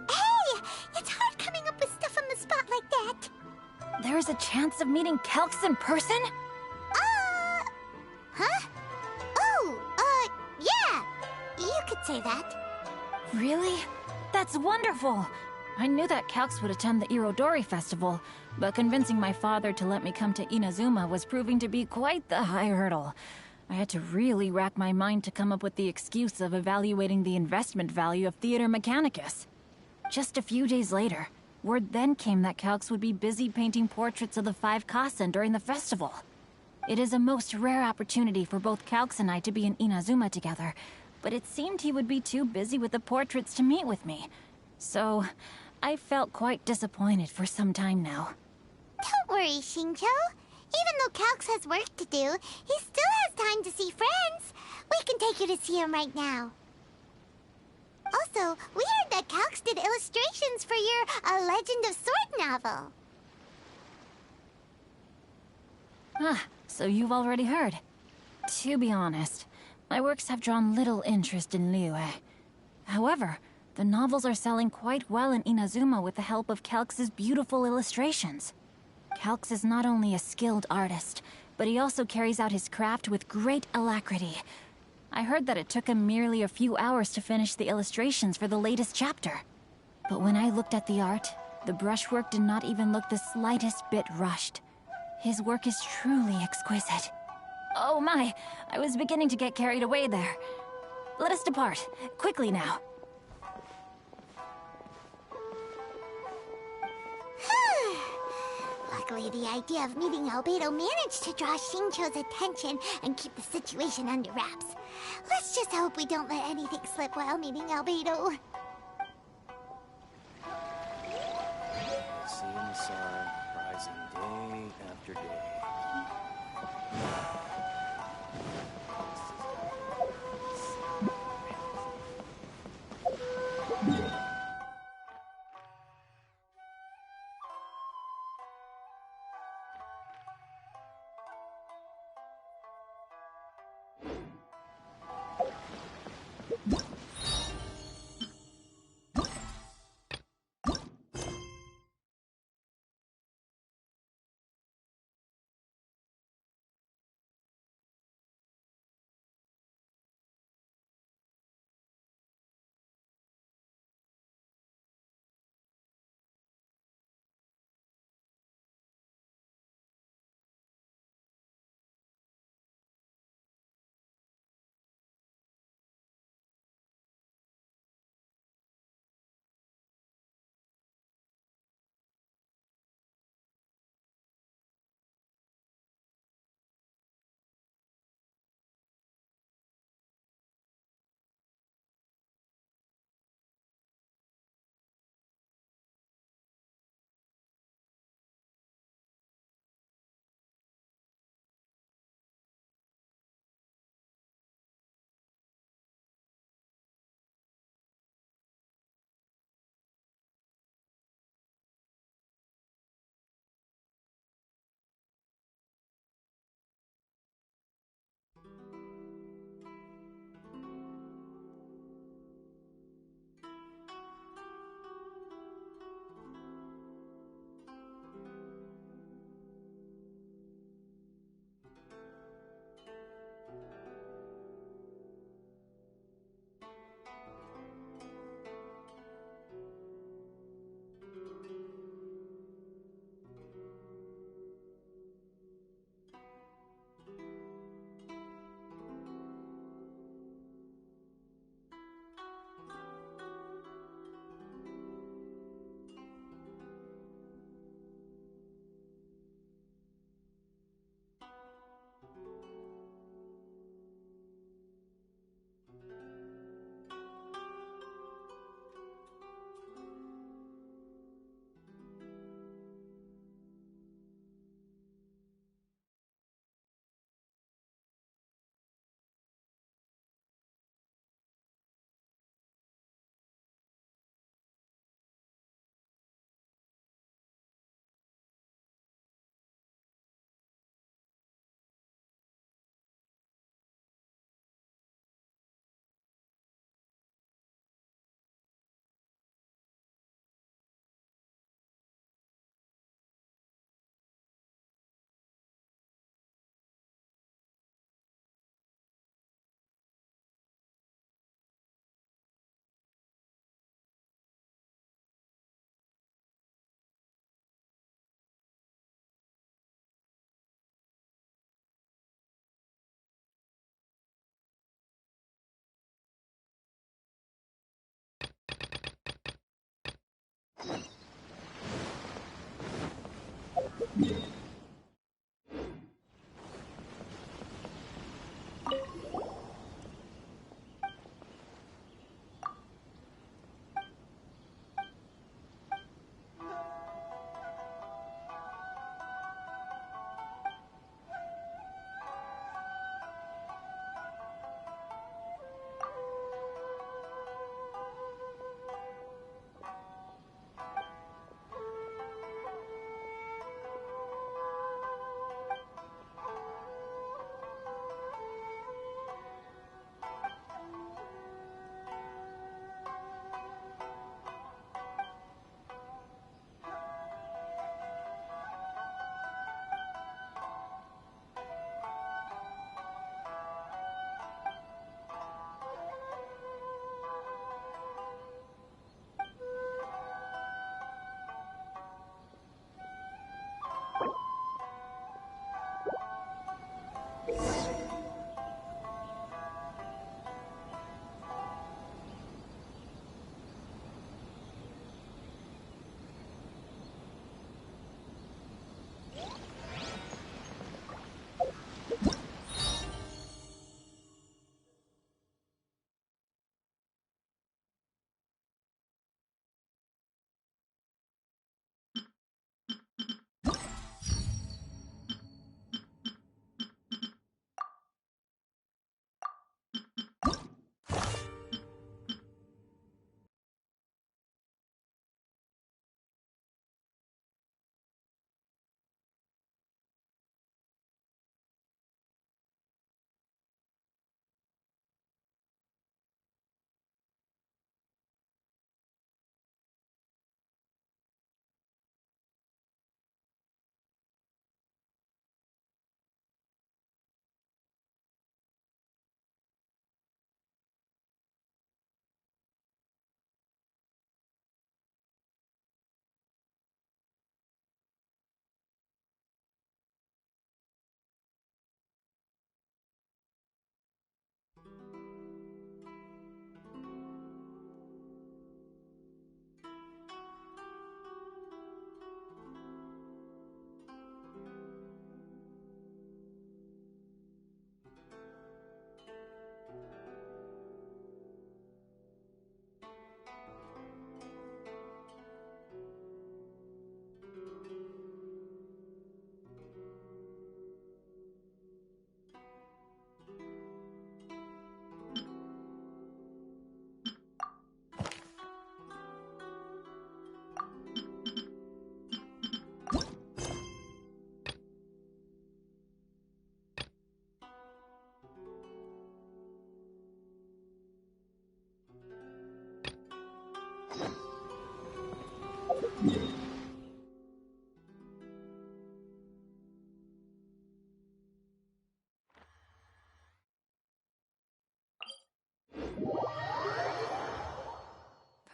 Hey! It's hard coming up with stuff on the spot like that! There's a chance of meeting Calx in person? Huh? Oh, yeah! You could say that. Really? That's wonderful! I knew that Calx would attend the Irodori Festival, but convincing my father to let me come to Inazuma was proving to be quite the high hurdle. I had to really rack my mind to come up with the excuse of evaluating the investment value of Theater Mechanicus. Just a few days later, word then came that Calx would be busy painting portraits of the 5 Kasen during the festival. It is a most rare opportunity for both Calx and I to be in Inazuma together, but it seemed he would be too busy with the portraits to meet with me. So, I felt quite disappointed for some time now. Don't worry, Xingqiu. Even though Calx has work to do, he still has time to see friends. We can take you to see him right now. Also, we heard that Calx did illustrations for your A Legend of Sword novel. So you've already heard. To be honest, my works have drawn little interest in Liyue. However, the novels are selling quite well in Inazuma with the help of Calx's beautiful illustrations. Calx is not only a skilled artist, but he also carries out his craft with great alacrity. I heard that it took him merely a few hours to finish the illustrations for the latest chapter. But when I looked at the art, the brushwork did not even look the slightest bit rushed. His work is truly exquisite. Oh my, I was beginning to get carried away there. Let us depart, quickly now. Luckily, Naturally, the idea of meeting Albedo managed to draw Xingqiu's attention and keep the situation under wraps. Let's just hope we don't let anything slip while meeting Albedo. Seeing the sun rising day after day.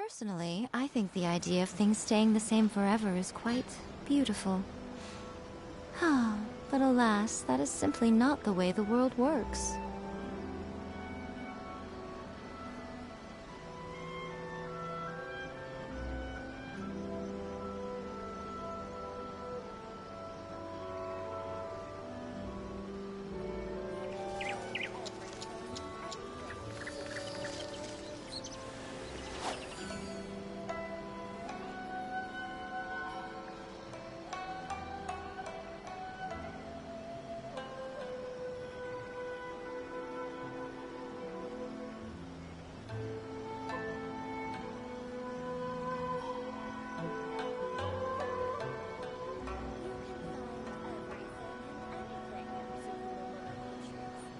Personally, I think the idea of things staying the same forever is quite beautiful. But alas, that is simply not the way the world works.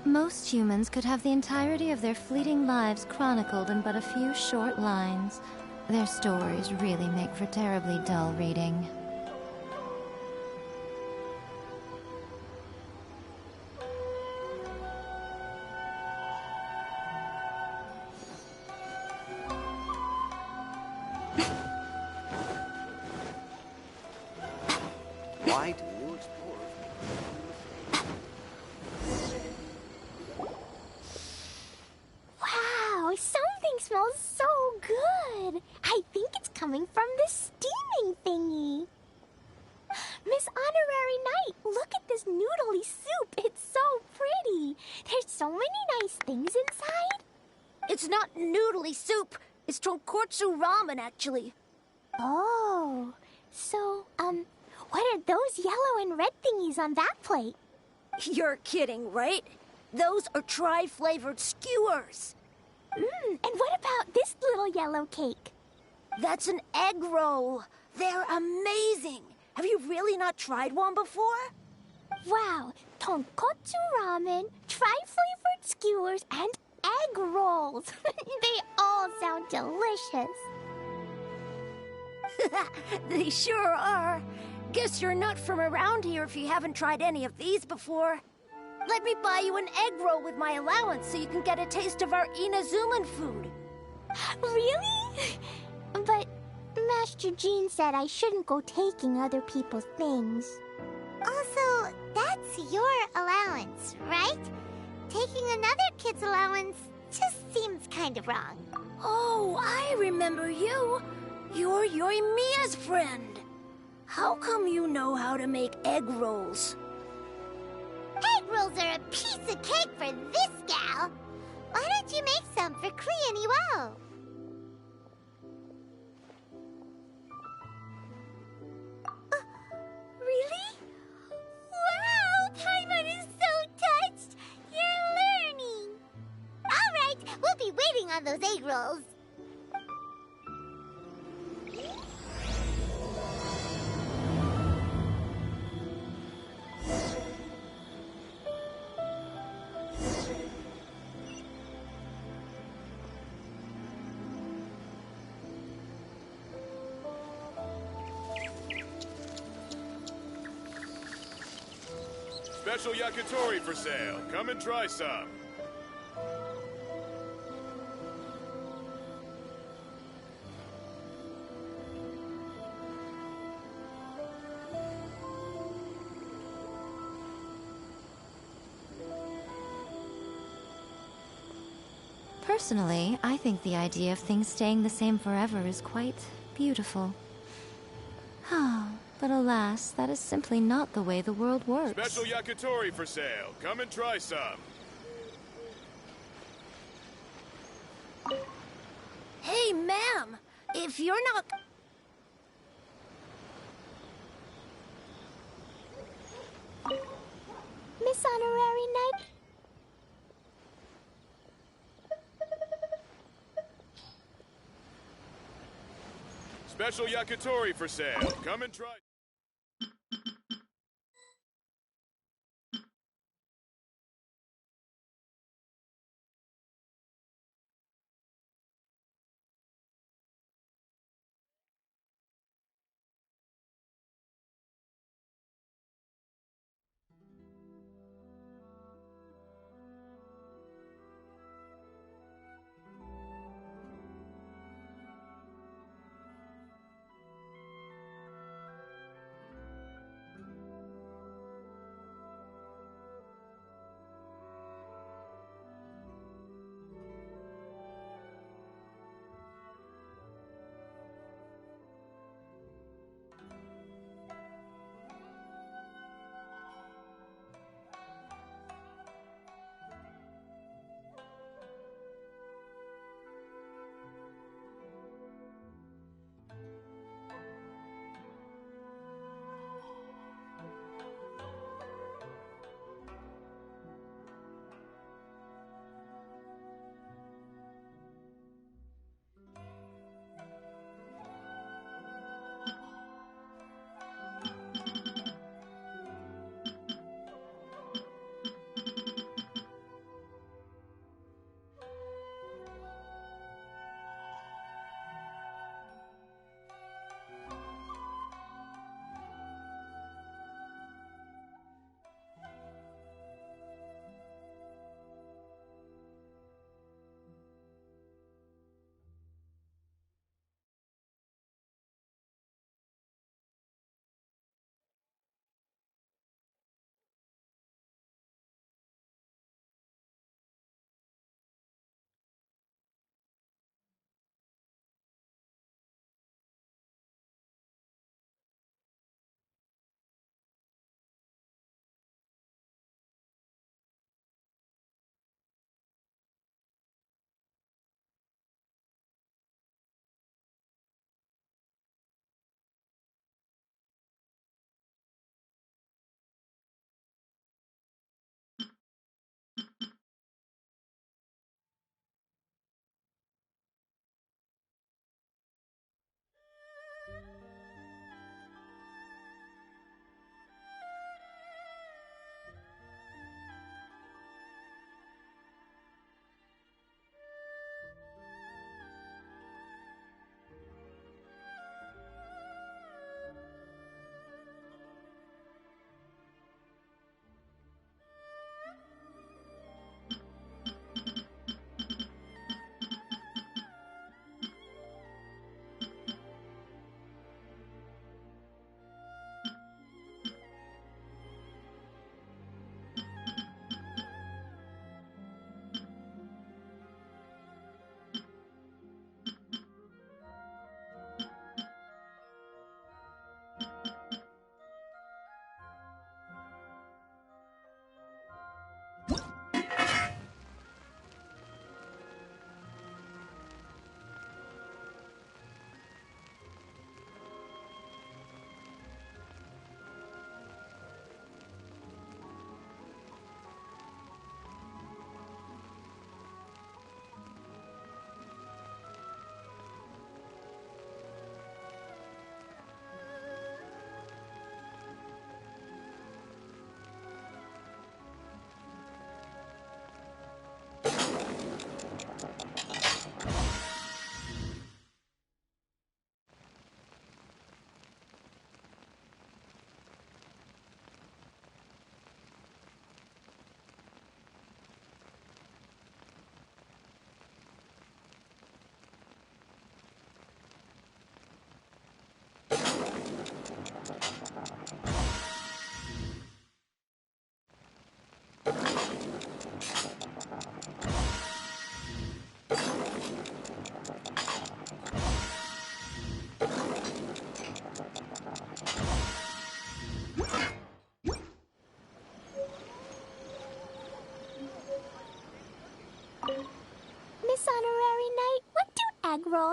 Most humans could have the entirety of their fleeting lives chronicled in but a few short lines. Their stories really make for terribly dull reading. Why do new explorers? Wow, something smells so good. I think it's coming from the steaming thingy. Miss Honorary Knight, look at this noodly soup. It's so pretty. There's so many nice things inside. It's not noodly soup. It's tonkotsu ramen, actually. Oh, so, what are those yellow and red thingies on that plate? You're kidding, right? Those are tri-flavored skewers. And what about this little yellow cake? That's an egg roll. They're amazing. Have you really not tried one before? Wow, tonkotsu ramen, tri-flavored skewers, and egg rolls. They all sound delicious. They sure are. Guess you're not from around here if you haven't tried any of these before. Let me buy you an egg roll with my allowance so you can get a taste of our Inazuman food. Really? But Master Jean said I shouldn't go taking other people's things. Also, that's your allowance, right? Taking another kid's allowance just seems kind of wrong. Oh, I remember you. You're Yoimiya's friend. How come you know how to make egg rolls? Egg rolls are a piece of cake for this gal. Why don't you make some for Klee and Iwao? Really? Wow, Paimon is so touched. You're learning. All right, we'll be waiting on those egg rolls. Special yakitori for sale. Come and try some. Personally, I think the idea of things staying the same forever is quite beautiful. But alas, that is simply not the way the world works. Special yakitori for sale. Come and try some. Hey, ma'am, if you're not... Miss Honorary Knight? Special yakitori for sale. Come and try.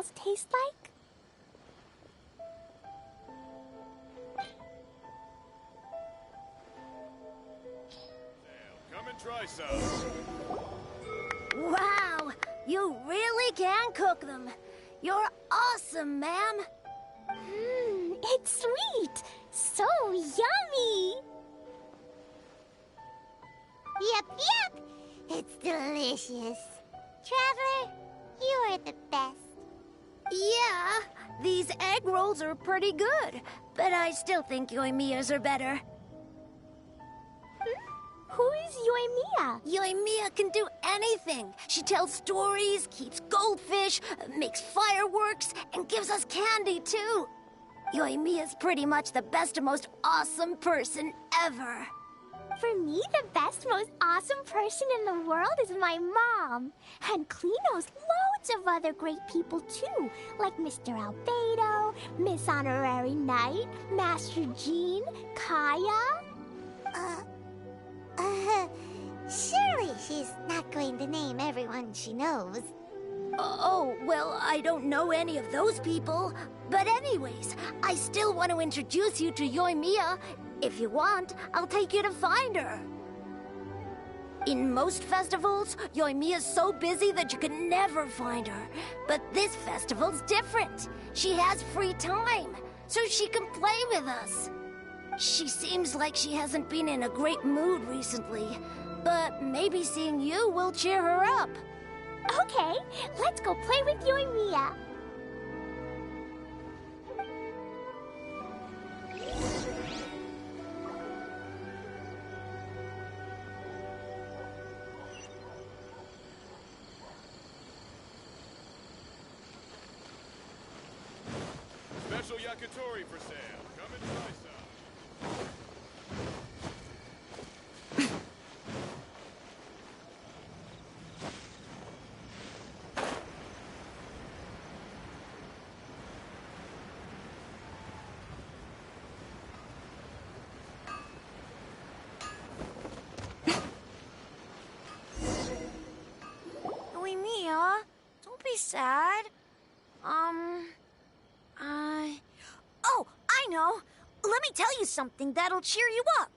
balls taste like? Come and try some. Wow, you really can cook them. You're awesome, ma'am. It's sweet. So yummy. Yep. It's delicious. Traveler, you are the best. Yeah, these egg rolls are pretty good, but I still think Yoimiya's are better. Who is Yoimiya? Yoimiya can do anything. She tells stories, keeps goldfish, makes fireworks, and gives us candy, too. Yoimiya's pretty much the best and most awesome person ever. For me, the best, most awesome person in the world is my mom. And Klee knows loads of other great people, too, like Mr. Albedo, Miss Honorary Knight, Master Jean, Kaya. Surely she's not going to name everyone she knows. Oh, well, I don't know any of those people. But anyways, I still want to introduce you to Yoimiya. If you want, I'll take you to find her. In most festivals, Yoimiya's so busy that you can never find her. But this festival's different. She has free time, so she can play with us. She seems like she hasn't been in a great mood recently, but maybe seeing you will cheer her up. Okay, let's go play with Yoimiya. Special yakitori for sale. Come and try some. Yoimiya, don't be sad. Oh, I know. Let me tell you something that'll cheer you up.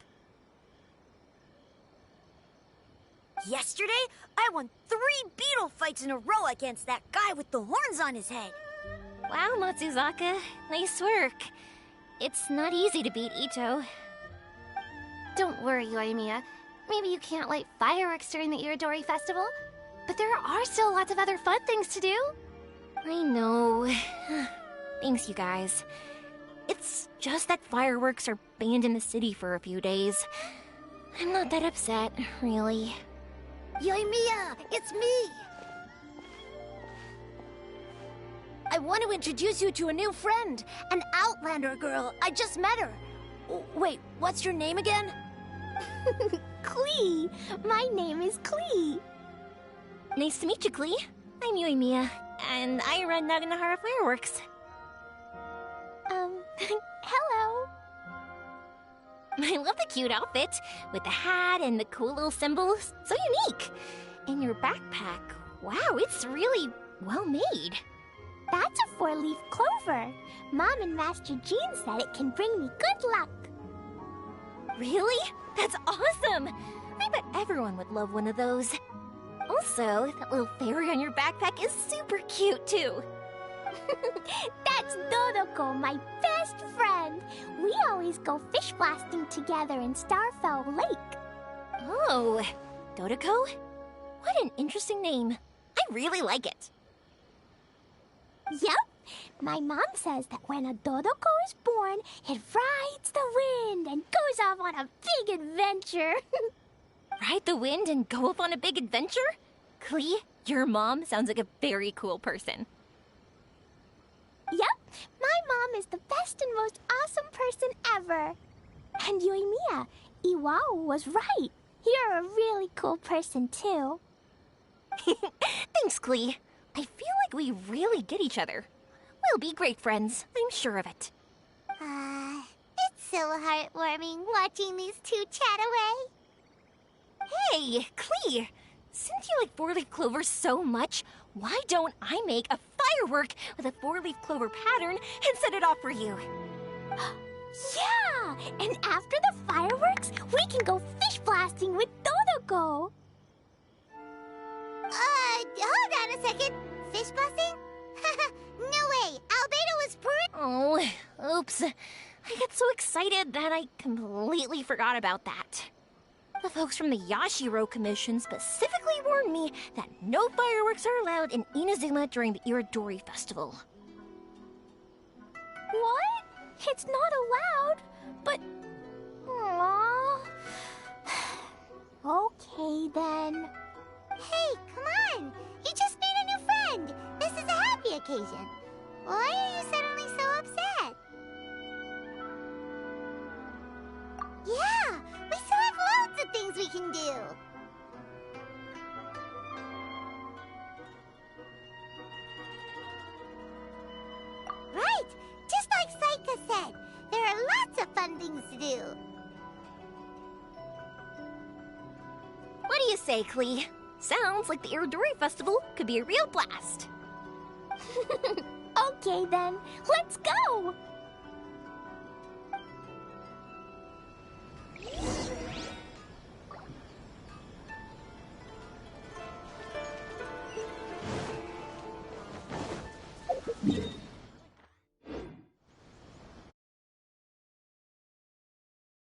Yesterday, I won 3 beetle fights in a row against that guy with the horns on his head. Wow, Matsuzaka. Nice work. It's not easy to beat Ito. Don't worry, Yoimiya. Maybe you can't light fireworks during the Iridori Festival, but there are still lots of other fun things to do. I know. Thanks, you guys. It's just that fireworks are banned in the city for a few days. I'm not that upset, really. Yoimiya, it's me! I want to introduce you to a new friend, an Outlander girl. I just met her. Wait, what's your name again? Klee. My name is Klee. Nice to meet you, Klee. I'm Yoimiya, and I run Naganahara Fireworks. Hello. I love the cute outfit, with the hat and the cool little symbols. So unique. And your backpack, wow, it's really well made. That's a 4-leaf clover. Mom and Master Jean said it can bring me good luck. Really? That's awesome! I bet everyone would love one of those. Also, that little fairy on your backpack is super cute, too. That's Dodoko, my best friend. We always go fish blasting together in Starfell Lake. Oh, Dodoko? What an interesting name. I really like it. Yep. My mom says that when a Dodoko is born, it rides the wind and goes off on a big adventure. Ride the wind and go off on a big adventure? Klee, your mom sounds like a very cool person. Yep, my mom is the best and most awesome person ever. And Yoimiya, Iwao was right. You're a really cool person, too. Thanks, Klee. I feel like we really get each other. We'll be great friends, I'm sure of it. It's so heartwarming watching these two chat away. Hey, Klee! Since you like four-leaf clover so much, why don't I make a firework with a four-leaf clover pattern and set it off for you? Yeah! And after the fireworks, we can go fish blasting with Dodoko! Hold on a second. Fish blasting? No way! Albedo was Oh, oops. I got so excited that I completely forgot about that. The folks from the Yashiro Commission specifically warned me that no fireworks are allowed in Inazuma during the Iridori Festival. What? It's not allowed? But... Aww... Okay, then. Hey, come on! You just made a new friend! This is a happy occasion. Why are you suddenly so upset? Yeah! We still have loads of things we can do! Right! Just like Saika said, there are lots of fun things to do. What do you say, Klee? Sounds like the Iridori Festival could be a real blast. Okay, then. Let's go!